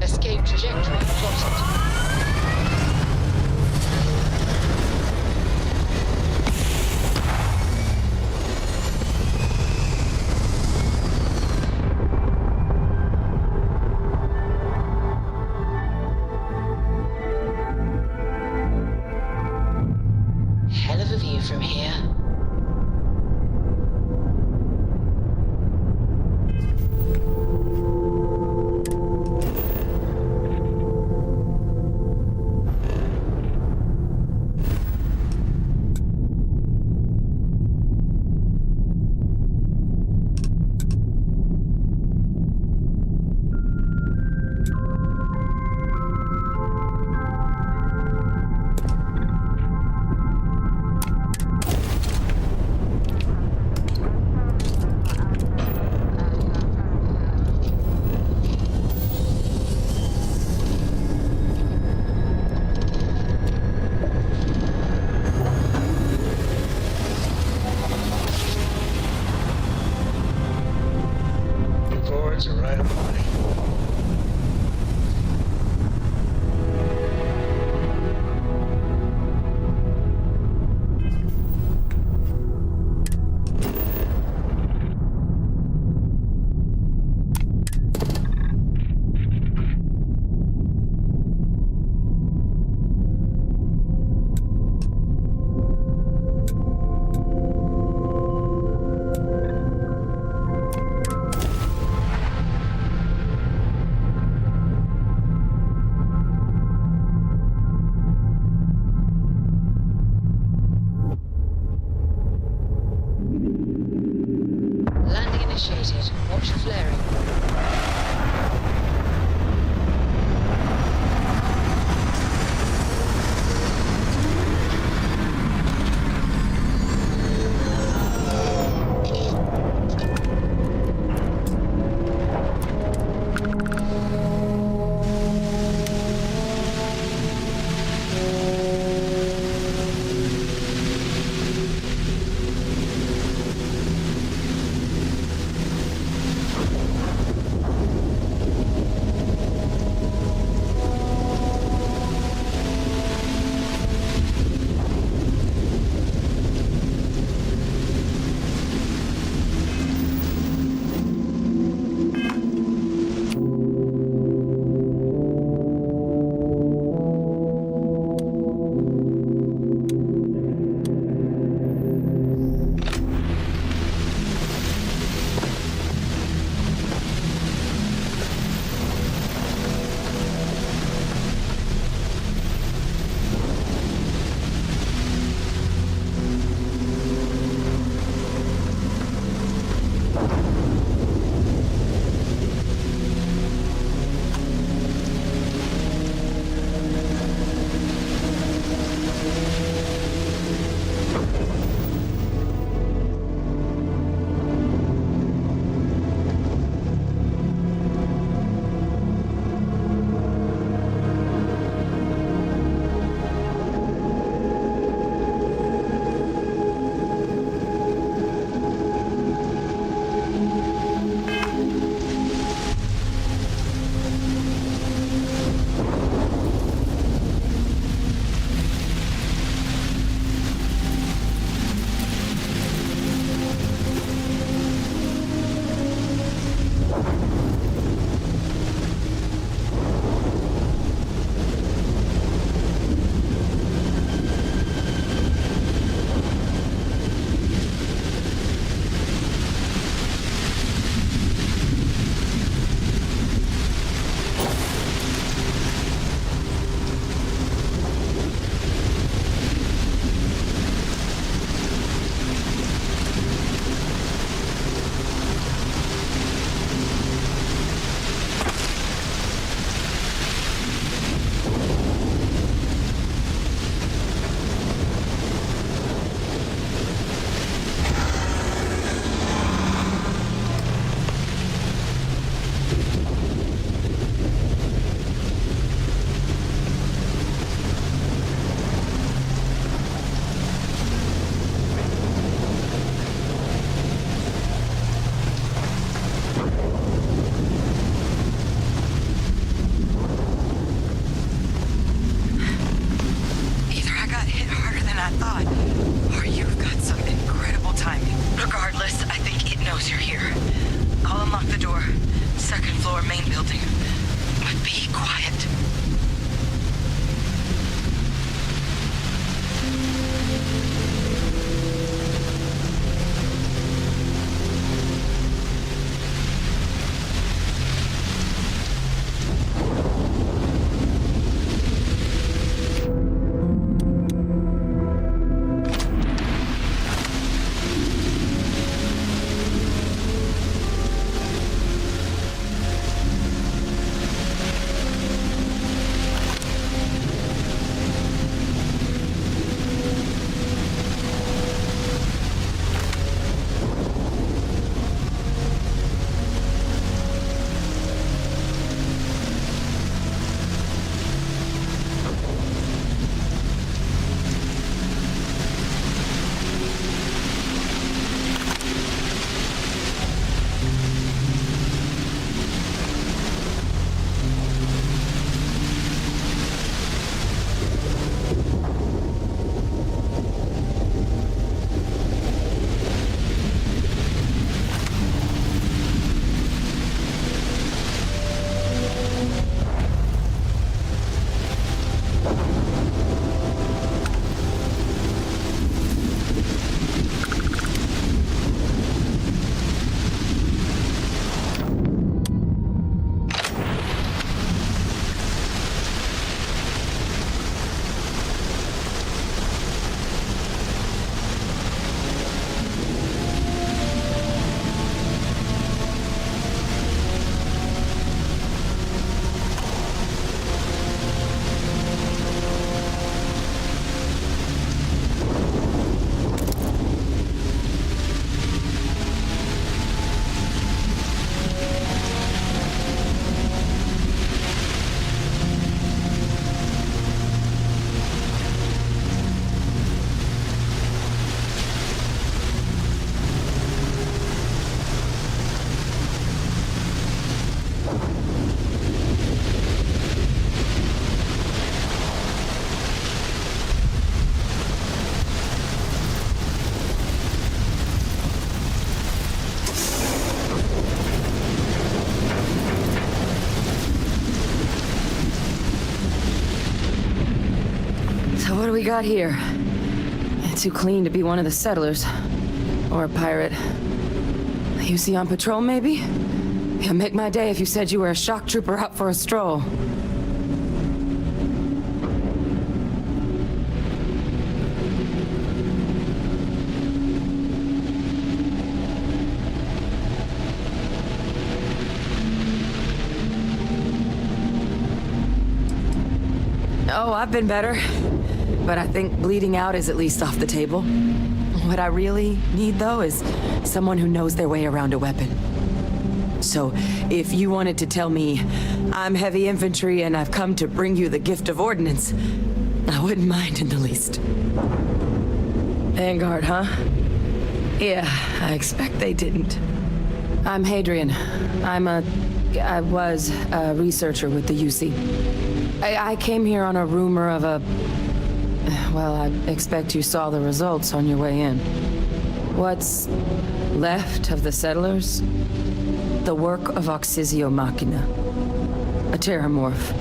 Escape trajectory plotted. Hell of a view from here. Be quiet. What do we got here? Too clean to be one of the settlers. Or a pirate. You see on patrol, maybe? Yeah, make my day if you said you were a shock trooper out for a stroll. Oh, I've been better. But I think bleeding out is at least off the table. What I really need, though, is someone who knows their way around a weapon. So, if you wanted to tell me, I'm heavy infantry and I've come to bring you the gift of ordnance, I wouldn't mind in the least. Vanguard, huh? Yeah, I expect they didn't. I'm Hadrian. I was a researcher with the UC. I came here on a rumor of a... Well, I expect you saw the results on your way in. What's left of the settlers? The work of Oxysio Machina. A terramorph.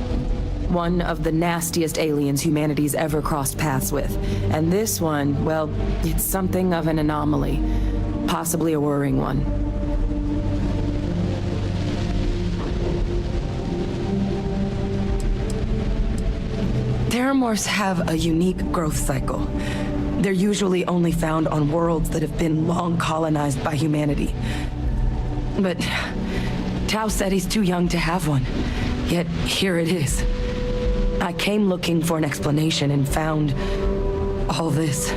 One of the nastiest aliens humanity's ever crossed paths with. And this one, well, it's something of an anomaly. Possibly a worrying one. Terramorphs have a unique growth cycle. They're usually only found on worlds that have been long colonized by humanity. But Tao said he's too young to have one. Yet here it is. I came looking for an explanation and found all this.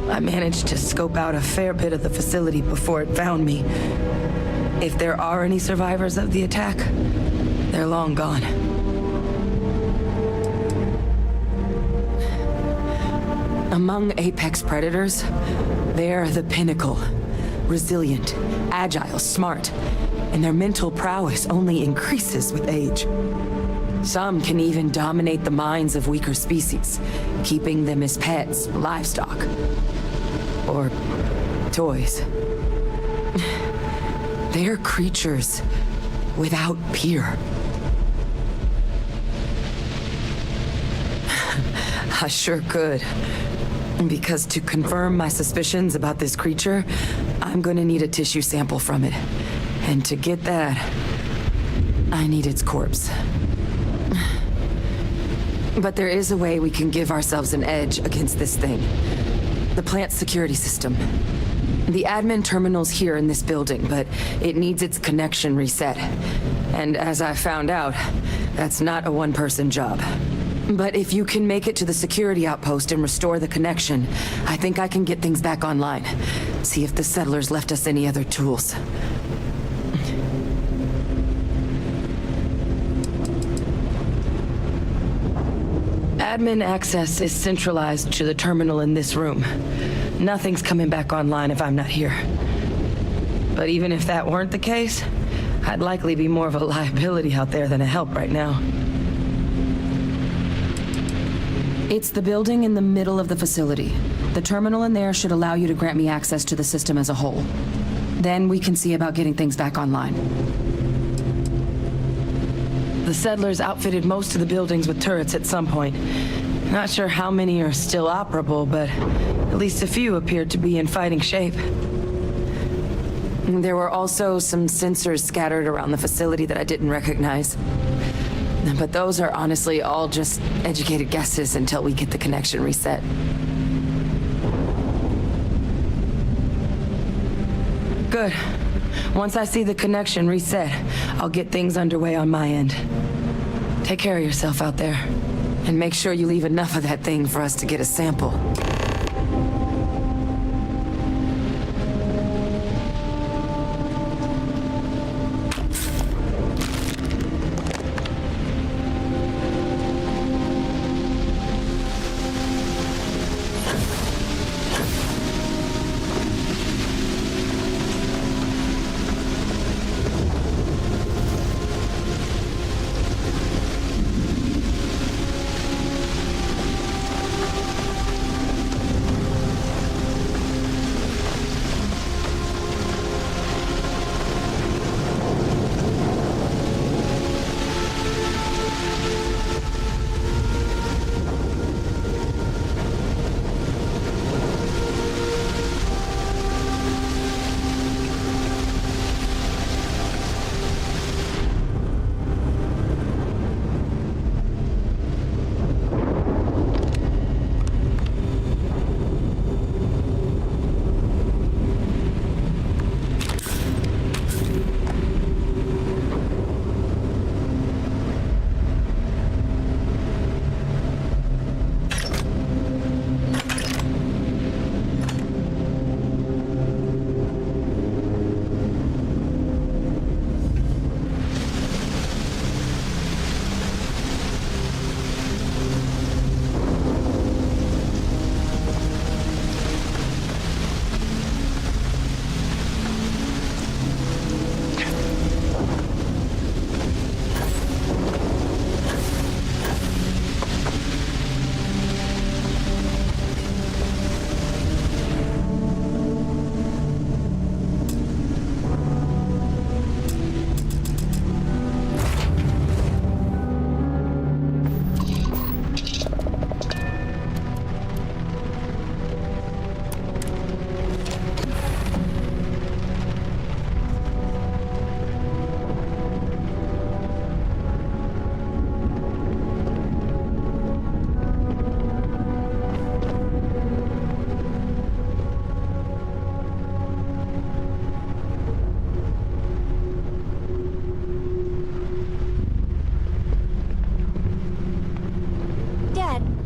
I managed to scope out a fair bit of the facility before it found me. If there are any survivors of the attack, they're long gone. Among apex predators, they're the pinnacle. Resilient, agile, smart, and their mental prowess only increases with age. Some can even dominate the minds of weaker species, keeping them as pets, livestock, or toys. They're creatures without peer. I sure could. Because to confirm my suspicions about this creature, I'm gonna need a tissue sample from it. And to get that, I need its corpse. But there is a way we can give ourselves an edge against this thing. The plant security system. The admin terminal's here in this building, but it needs its connection reset. And as I found out, that's not a one-person job. But if you can make it to the security outpost and restore the connection, I think I can get things back online. See if the settlers left us any other tools. Admin access is centralized to the terminal in this room. Nothing's coming back online if I'm not here. But even if that weren't the case, I'd likely be more of a liability out there than a help right now. It's the building in the middle of the facility. The terminal in there should allow you to grant me access to the system as a whole. Then we can see about getting things back online. The settlers outfitted most of the buildings with turrets at some point. Not sure how many are still operable, but at least a few appeared to be in fighting shape. There were also some sensors scattered around the facility that I didn't recognize. But those are honestly all just educated guesses until we get the connection reset. Good. Once I see the connection reset, I'll get things underway on my end. Take care of yourself out there. And make sure you leave enough of that thing for us to get a sample.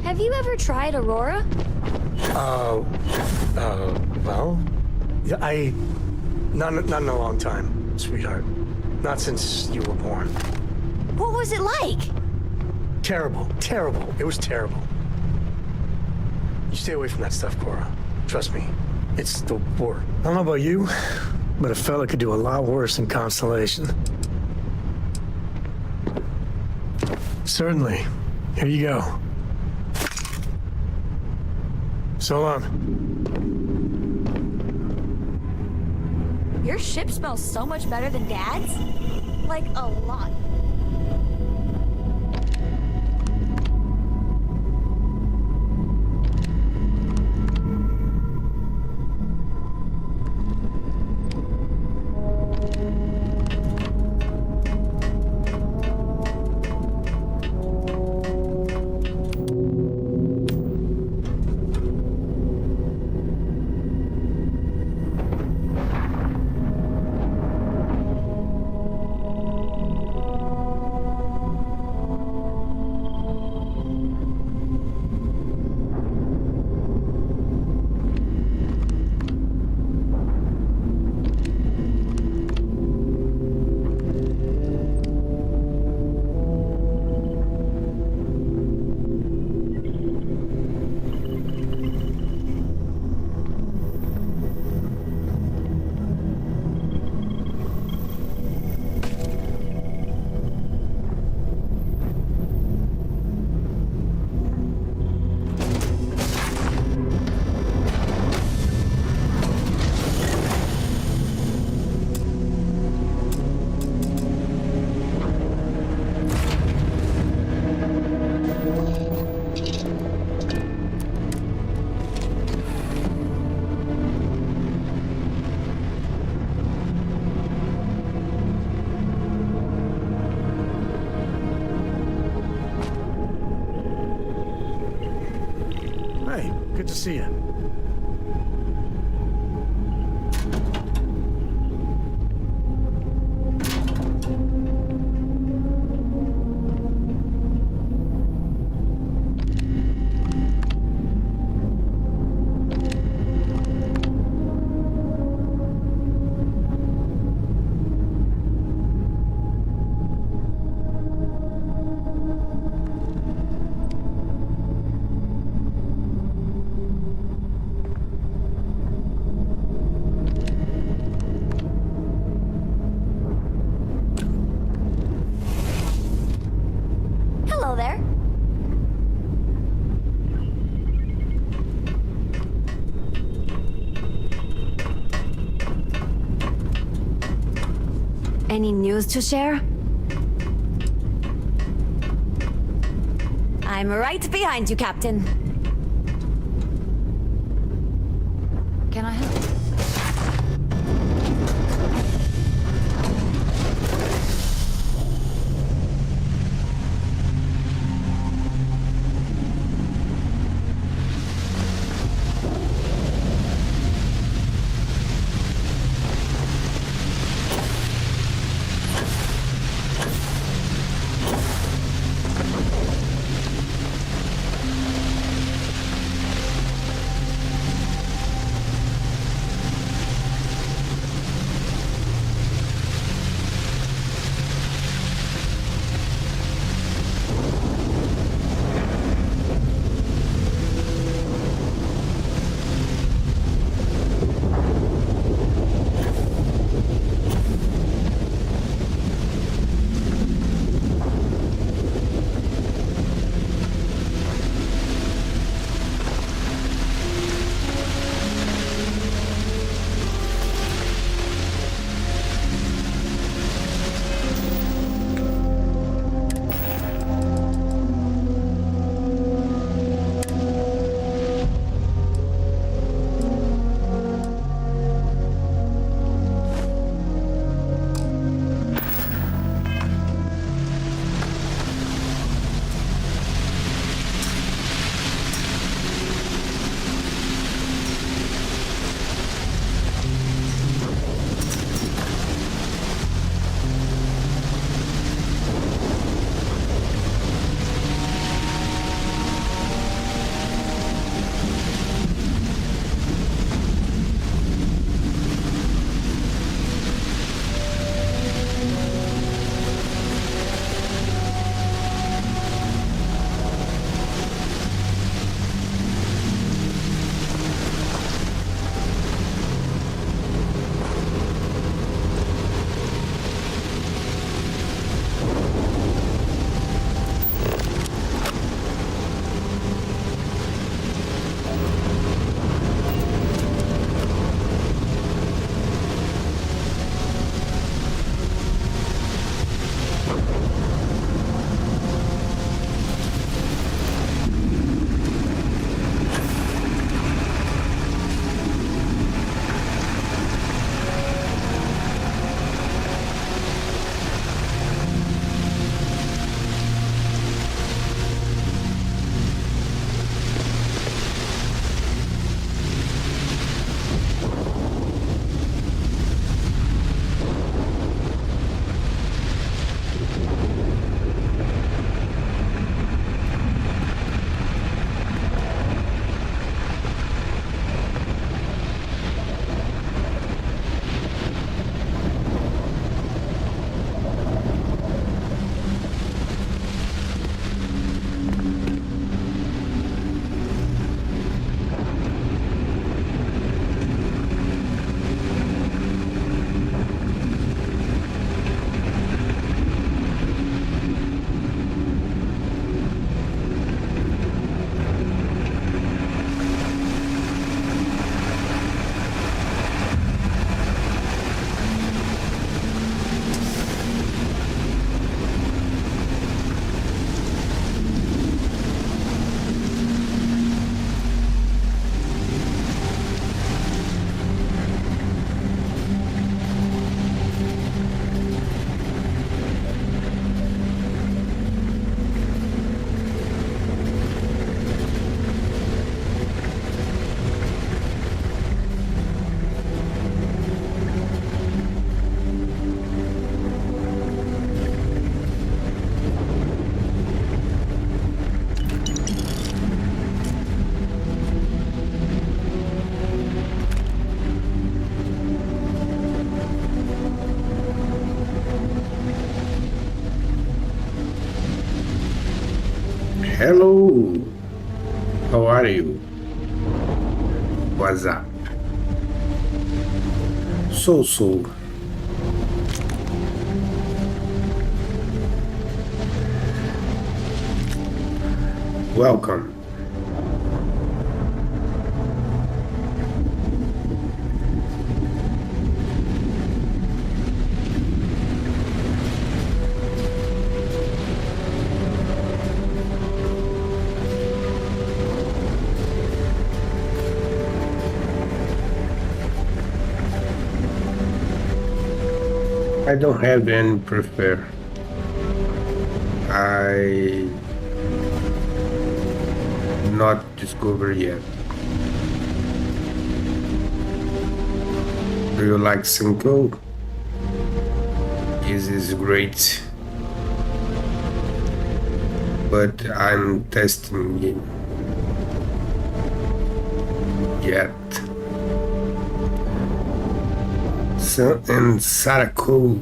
Have you ever tried Aurora? Well, yeah, not in a long time, sweetheart. Not since you were born. What was it like? Terrible. It was terrible. You stay away from that stuff, Cora. Trust me. It's the war. I don't know about you, but a fella could do a lot worse in Constellation. Certainly. Here you go. So long. Your ship smells so much better than Dad's? Like, a lot. Hey, good to see you. Hello there. Any news to share? I'm right behind you, Captain. Can I help? Hello. How are you? What's up? So. Welcome. I don't have any prefer. I not discovered yet. Do you like Cinco? This is great. But I'm testing it yet. So, and Sarako.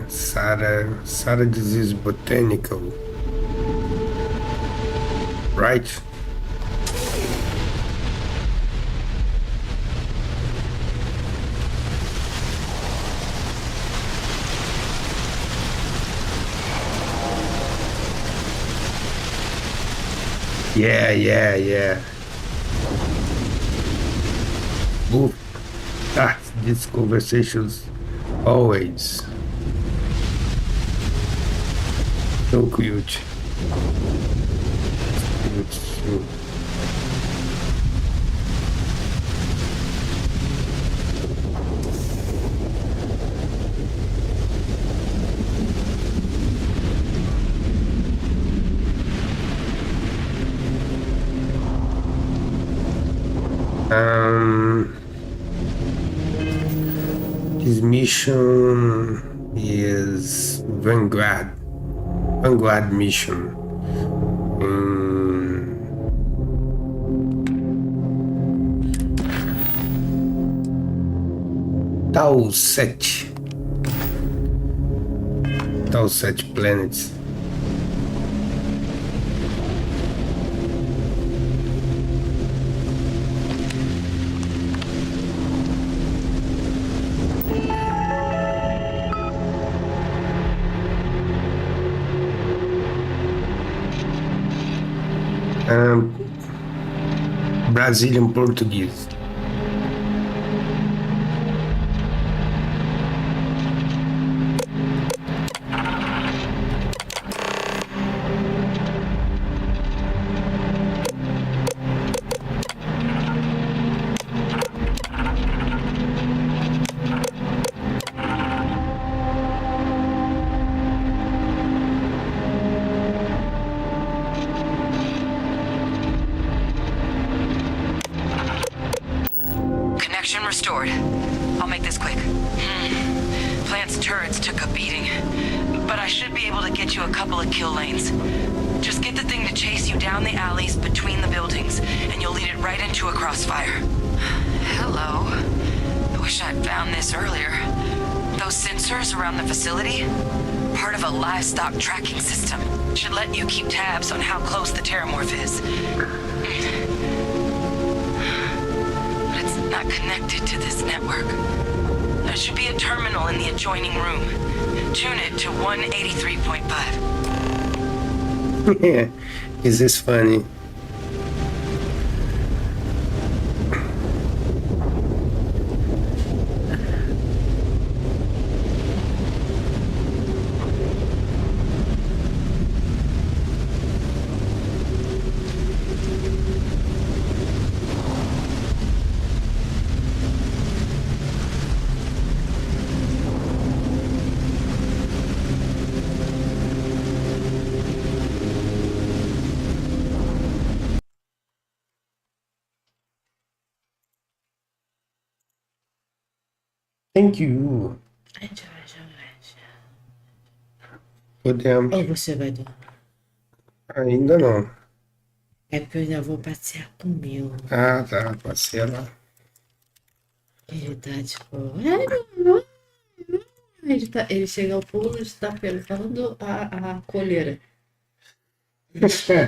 Sara disease botanical. Right? Yeah. Oof. These conversations always so cute. His mission is Vanguard mission. Tau 7 planets. Brazilian Portuguese. Restored. I'll make this quick. Plant's turrets took a beating, but I should be able to get you a couple of kill lanes. Just get the thing to chase you down the alleys between the buildings, and you'll lead it right into a crossfire. Hello. I wish I'd found this earlier. Those sensors around the facility? Part of a livestock tracking system. Should let you keep tabs on how close the terramorph is. Not connected to this network. There should be a terminal in the adjoining room. Tune it to 183.5. Is this funny? Thank you. Podemos. Ou você vai dormir? Ainda não. É porque eu ainda vou passear com o meu. Ah, tá. Passeia lá. Ele tá tipo. Ele chega ao pulo e está falando a coleira.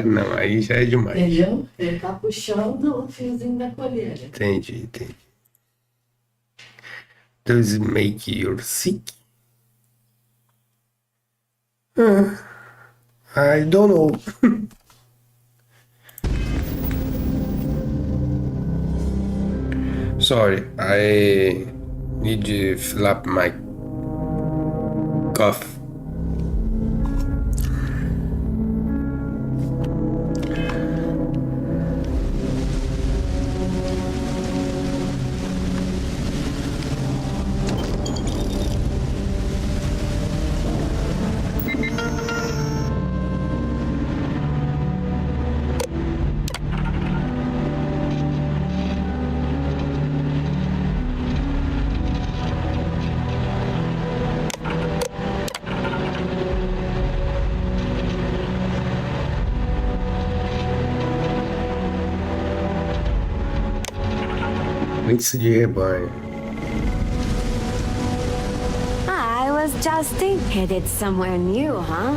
Não, aí já é demais. Entendeu? Ele tá puxando o fiozinho da colher. Entendi, entendi. Does it make you sick? I don't know. Sorry, I need to fill up my cough. Índice de rebanho. I was just thinking. Headed somewhere new, huh?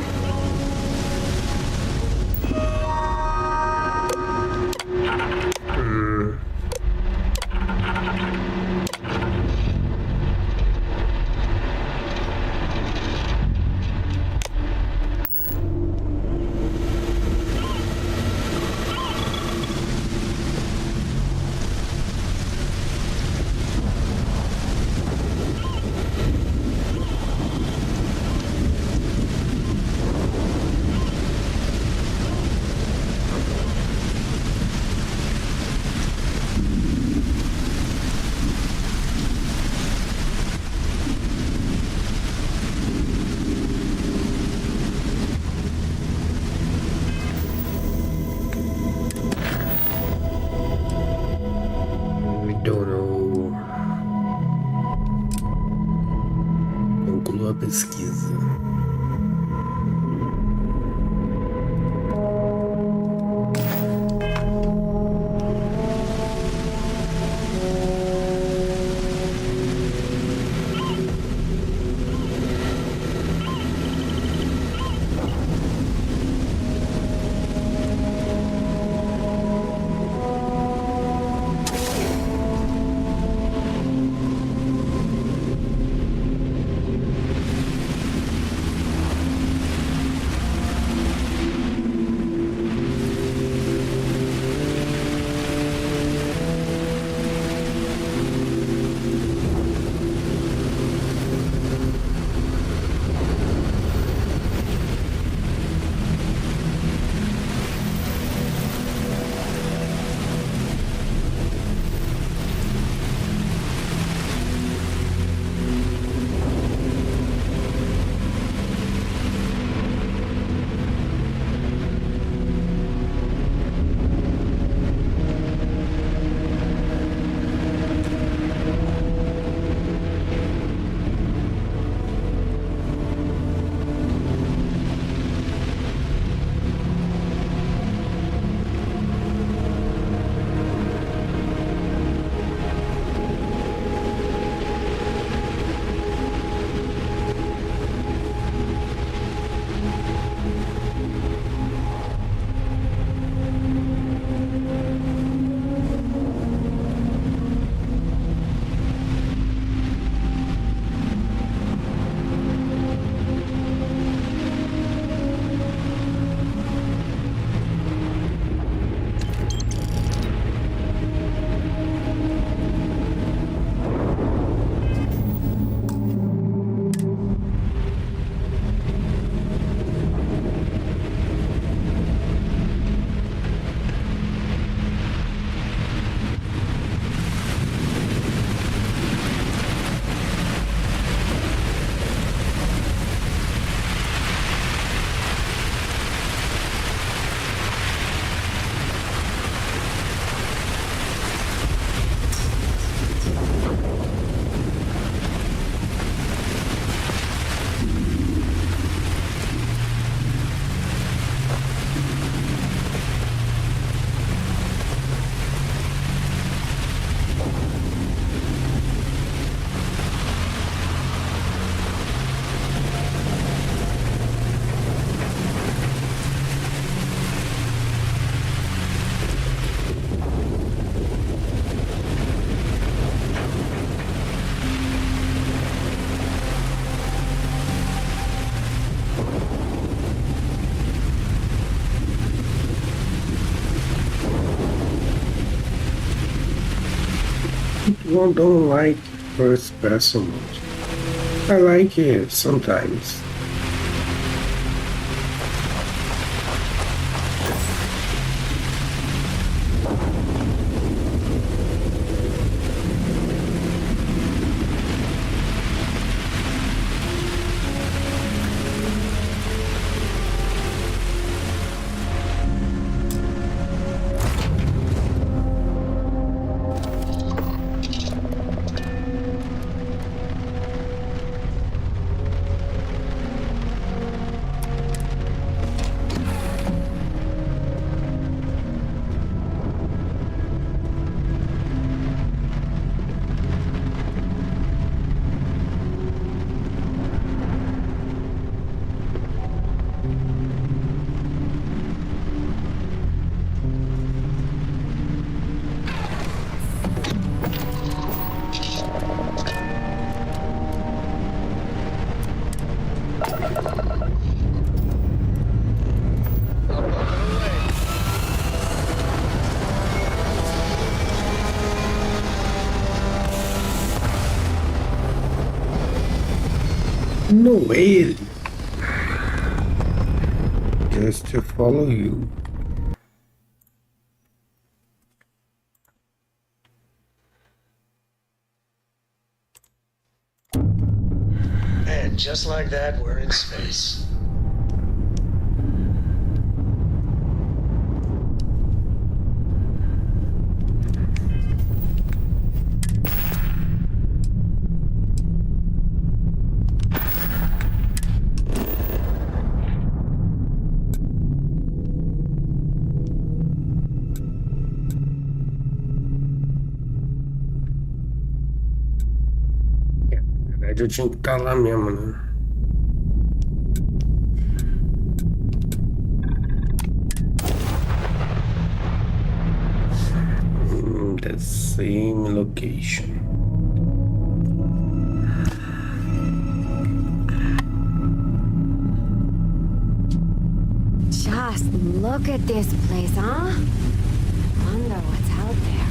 We don't know. Conclua a pesquisa. People don't like first person mode. I like it sometimes. No way. Just to follow you. And just like that, we're in space. Eu tinha que estar lá mesmo, né? The same location. Just look at this place, huh? Wonder what's out there.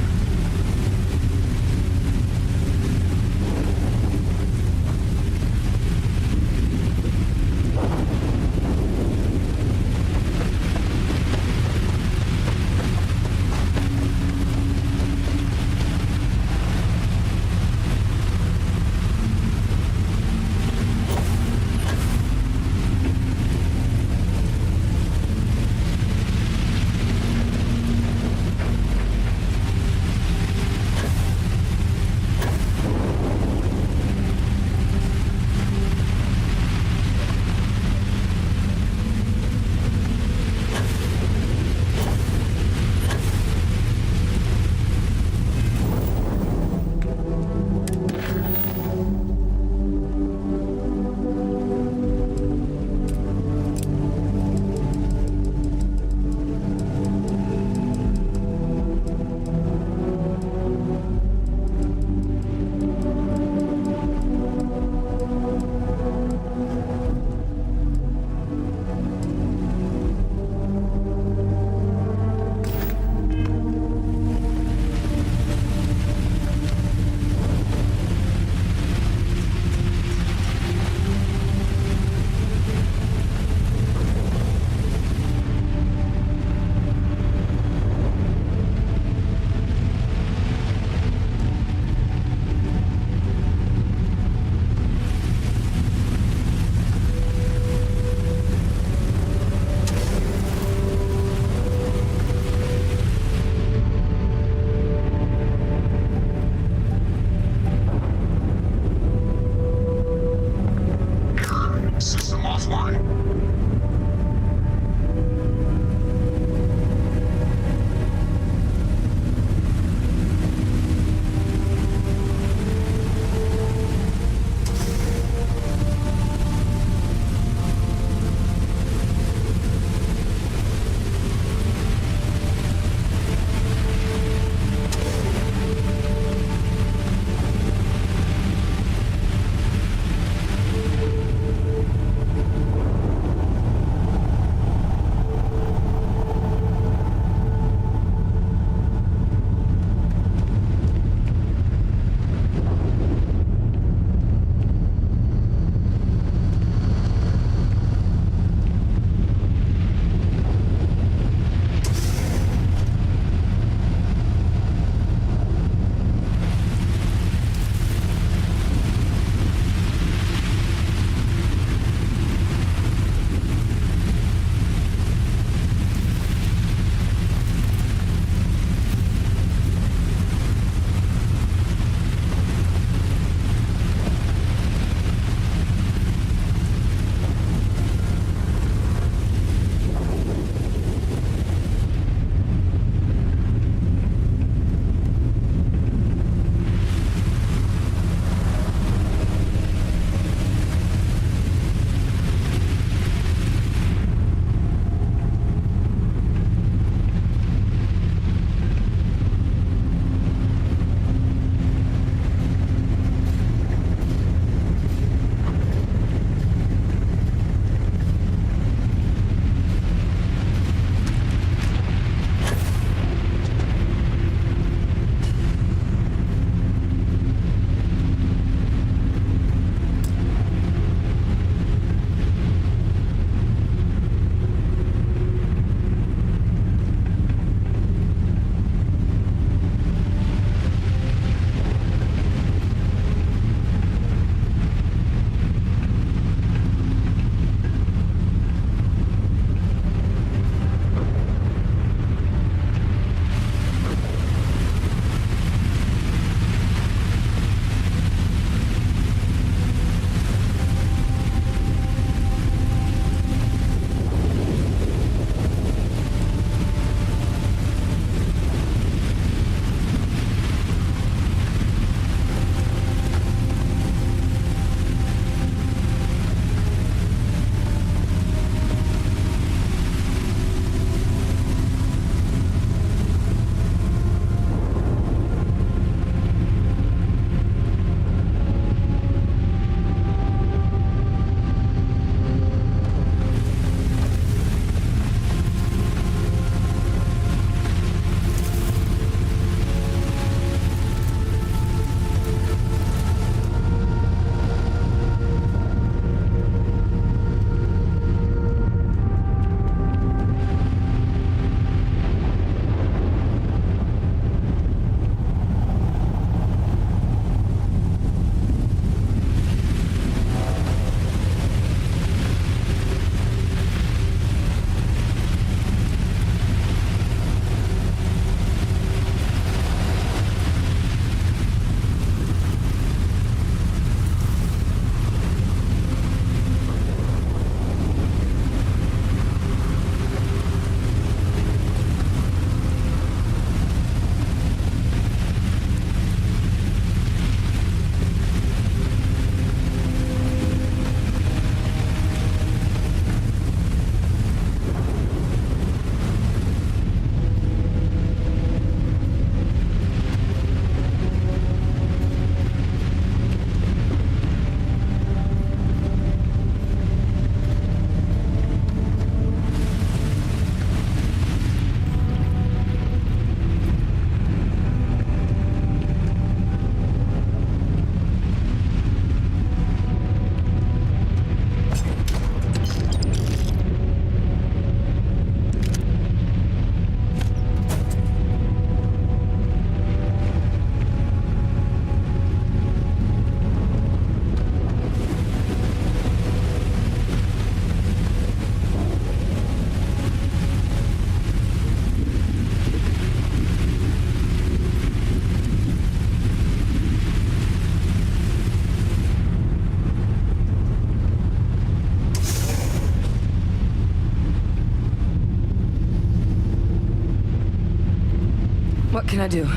What can I do?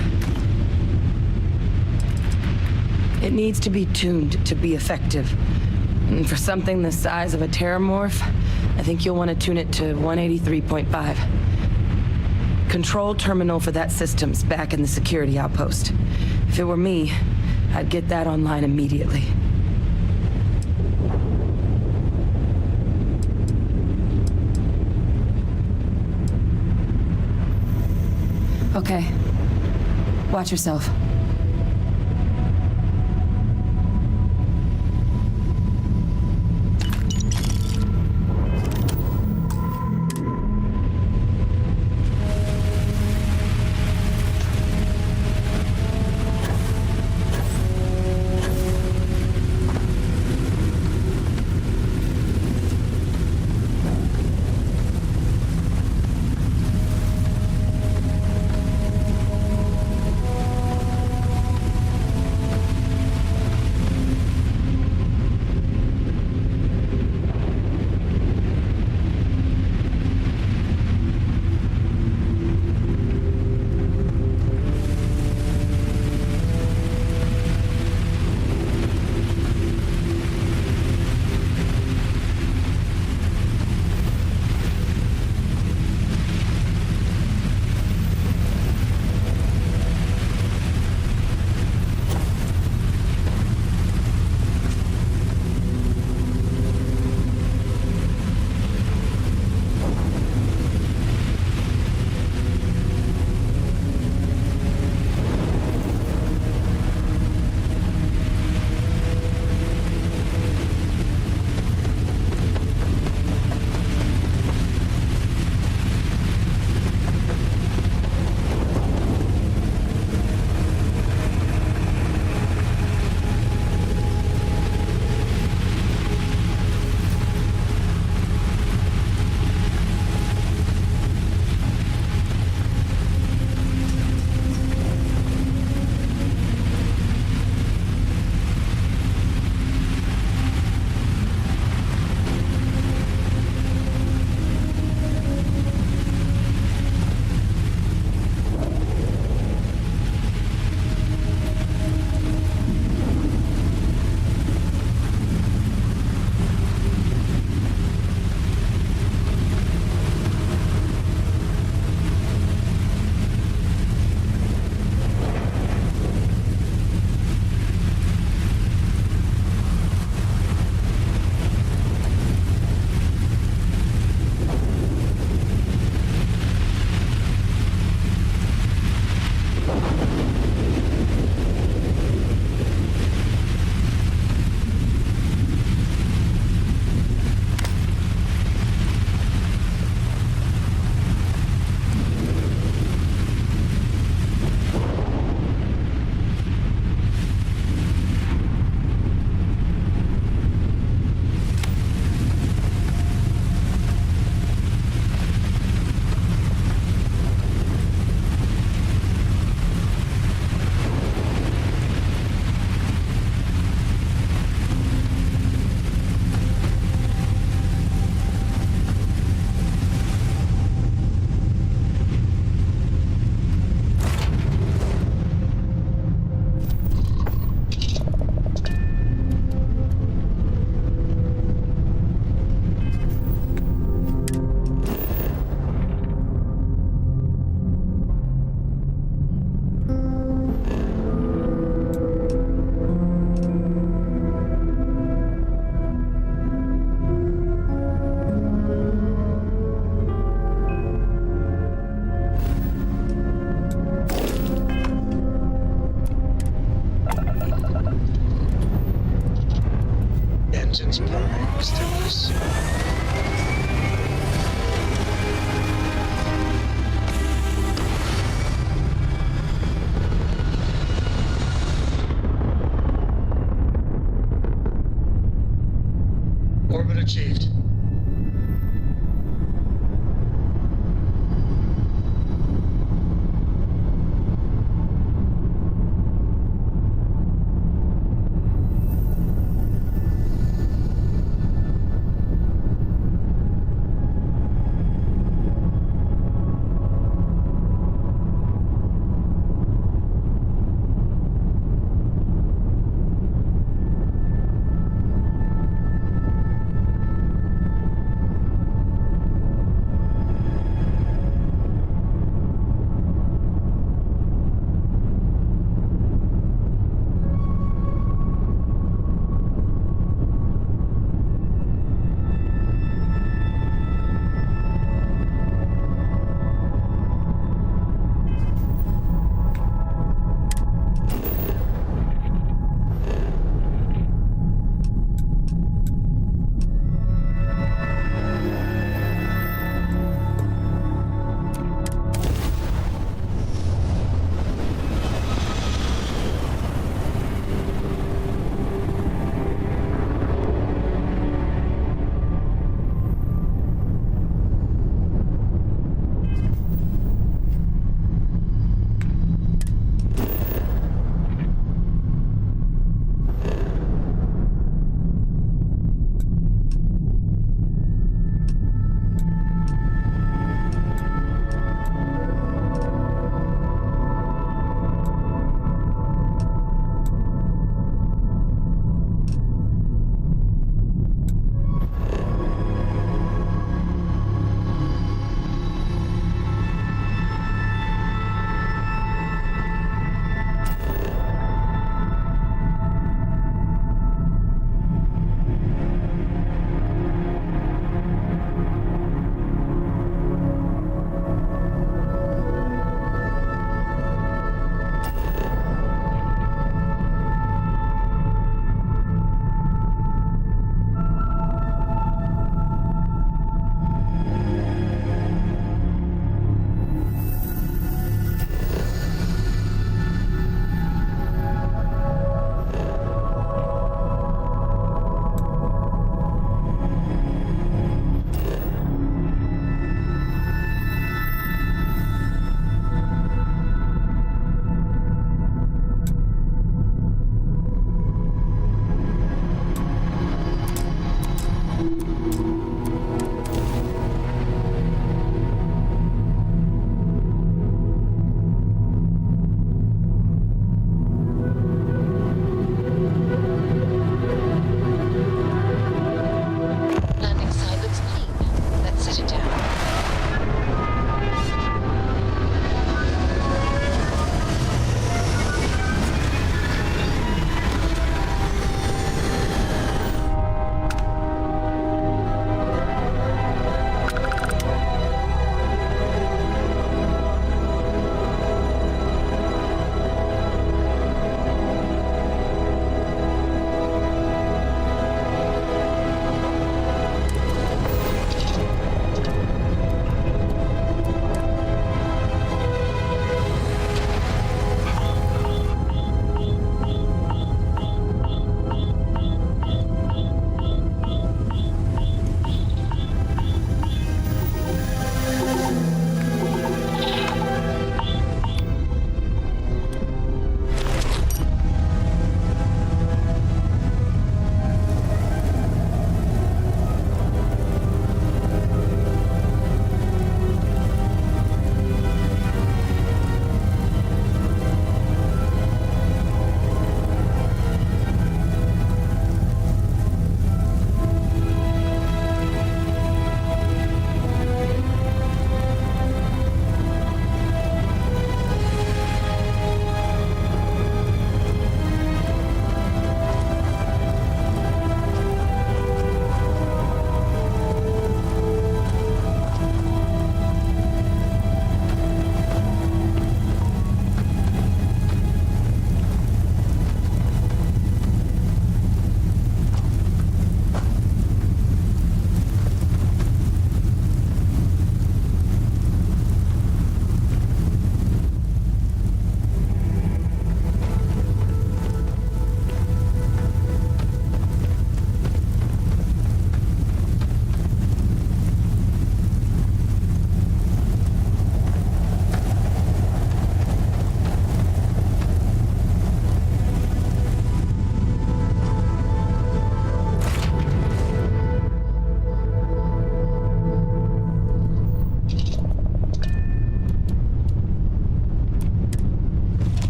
It needs to be tuned to be effective. And for something the size of a terramorph, I think you'll want to tune it to 183.5. Control terminal for that system's back in the security outpost. If it were me, I'd get that online immediately. Okay. Watch yourself. engines primed, stimulus. Orbit achieved.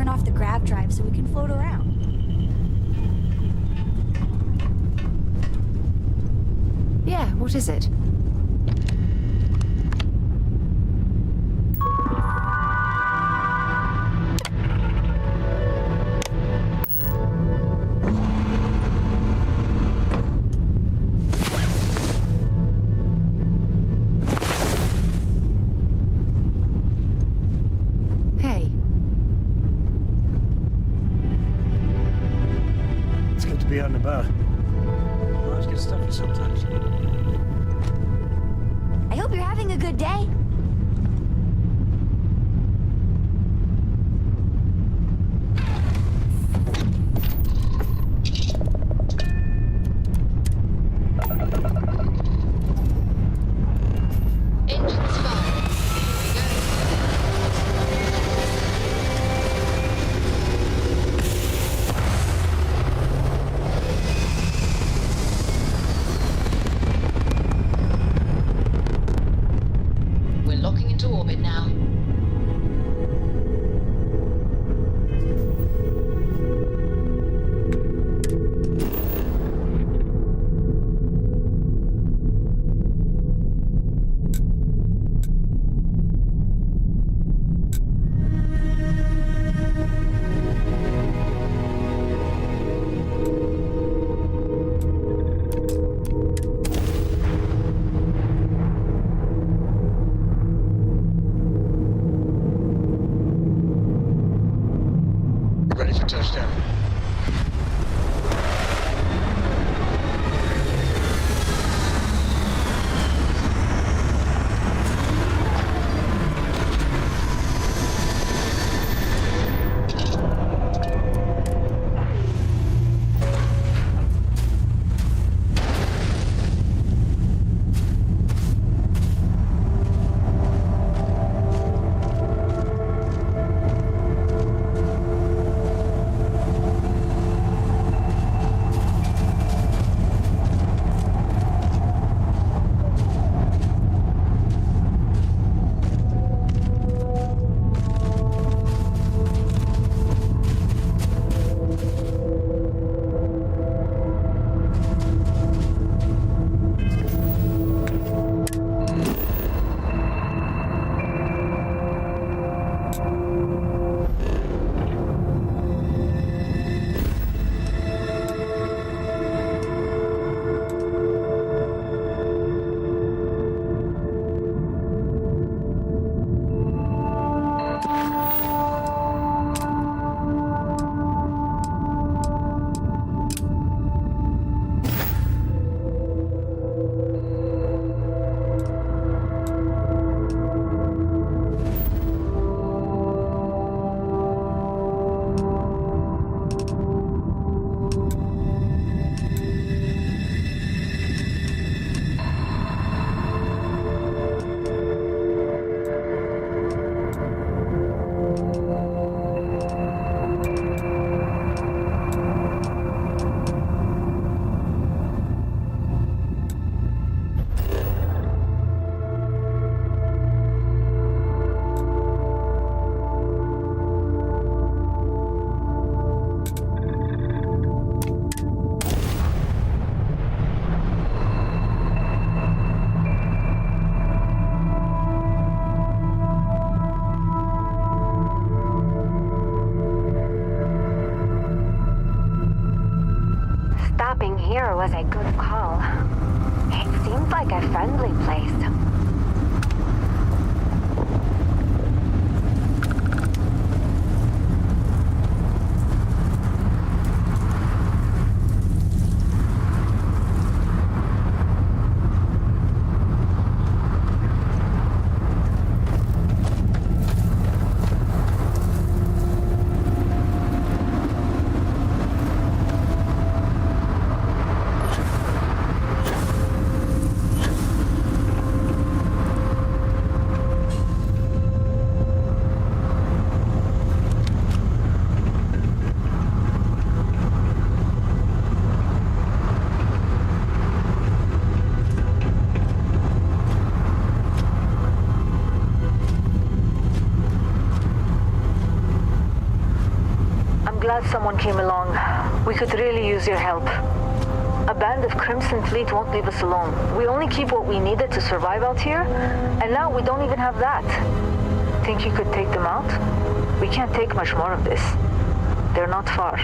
turn off the grav drive so we can float around. Yeah, what is it? Hey. It's good to be out and about. Lives get stuffy sometimes. I hope you're having a good day. We're locking into orbit now. Ready for touchdown. Stopping here was a good call. It seems like a friendly place. glad someone came along. We could really use your help. A band of Crimson Fleet won't leave us alone. We only keep what we needed to survive out here, and now we don't even have that. Think you could take them out? We can't take much more of this. They're not far.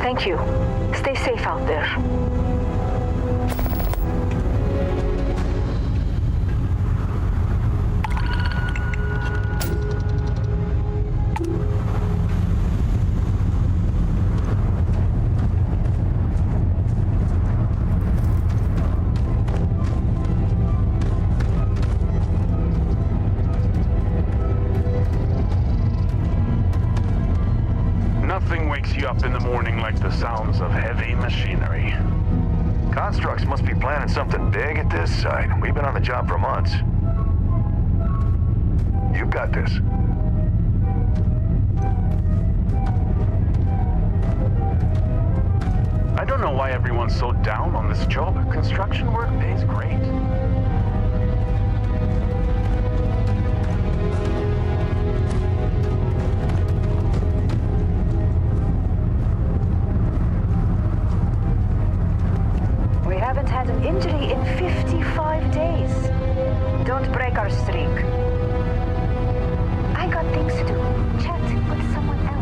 Thank you. Stay safe out there. Nothing wakes you up in the morning like the sounds of heavy machinery. Constructs must be planning something big at this site. We've been on the job for months. You've got this. I don't know why everyone's so down on this job. Construction work pays great. We haven't had an injury in 55 days. Don't break our streak. I got things to do. Chat with someone else.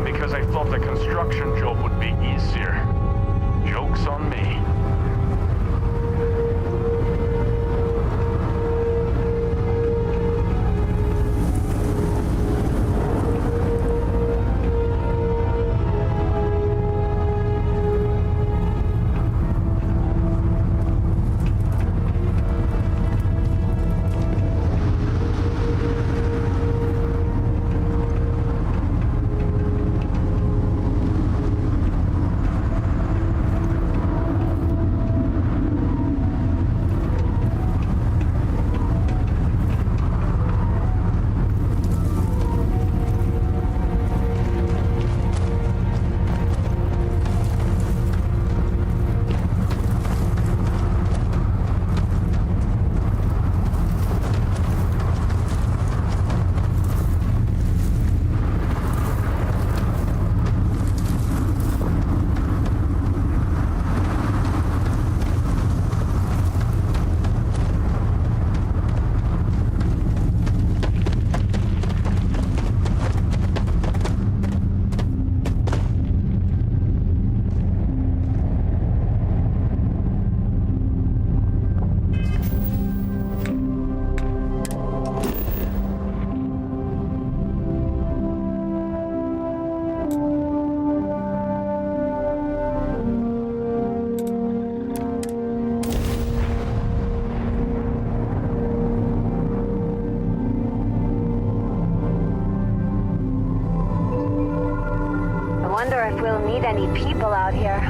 Because I thought the construction job would be easier. Joke's on me. If we'll meet any people out here.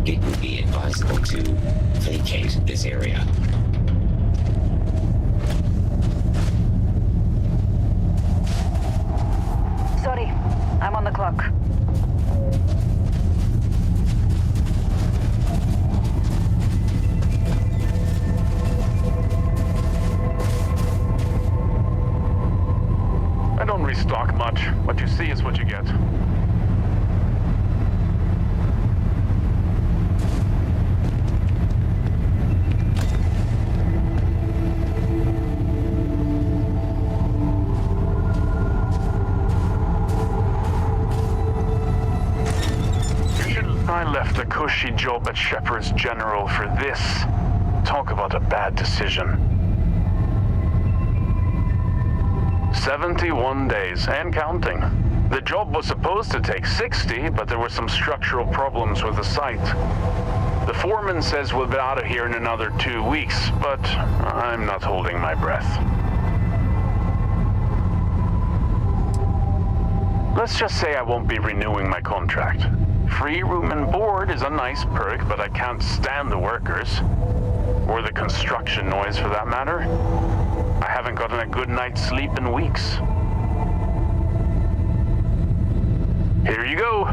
It would be advisable to vacate this area. Sorry, I'm on the clock. I don't restock much. What you see is what you get. I left a cushy job at Shepherd's General for this. Talk about a bad decision. 71 days, and counting. The job was supposed to take 60, but there were some structural problems with the site. The foreman says we'll be out of here in another 2 weeks, but I'm not holding my breath. Let's just say I won't be renewing my contract. Free room and board is a nice perk, but I can't stand the workers. Or the construction noise, for that matter. I haven't gotten a good night's sleep in weeks. Here you go.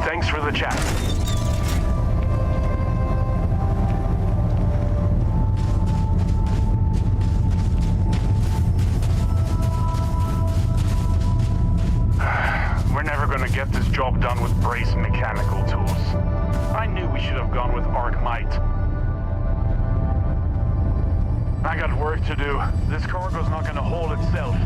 Thanks for the chat. We're never gonna get this job done with brace mechanical tools. I knew we should have gone with Arcmite. I got work to do. This cargo's not gonna haul itself.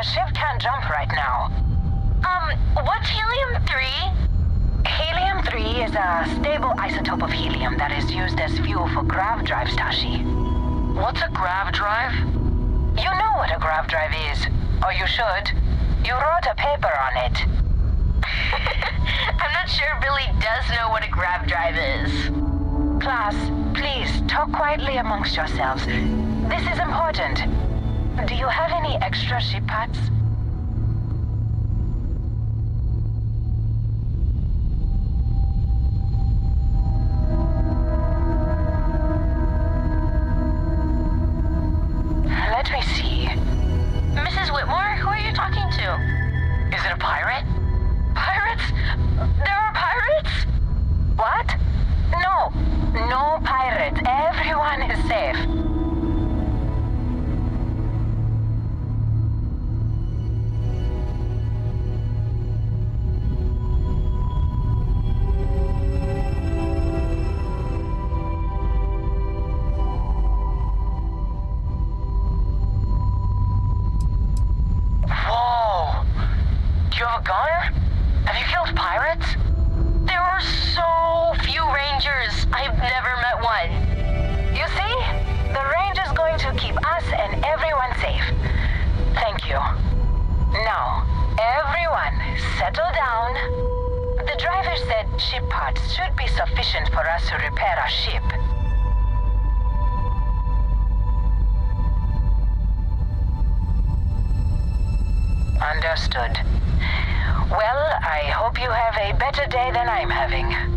ship can't jump right now. What's helium-3? Helium-3 is a stable isotope of helium that is used as fuel for grav drives, Tashi. What's a grav drive? You know what a grav drive is, or you should. You wrote a paper on it. I'm not sure Billy does know what a grav drive is. Class, please talk quietly amongst yourselves. This is important. Do you have any extra ship parts? Let me see. Mrs. Whitmore, who are you talking to? Is it a pirate? Pirates? There are pirates? What? No. No pirates. Everyone is safe. Whoa! Do you have a gun? Have you killed pirates? There are so few rangers. I've never met one. You see? The ranger's going to keep us and everyone safe. Thank you. Now, everyone, settle down. The driver said ship parts should be sufficient for us to repair our ship. Understood. Well, I hope you have a better day than I'm having.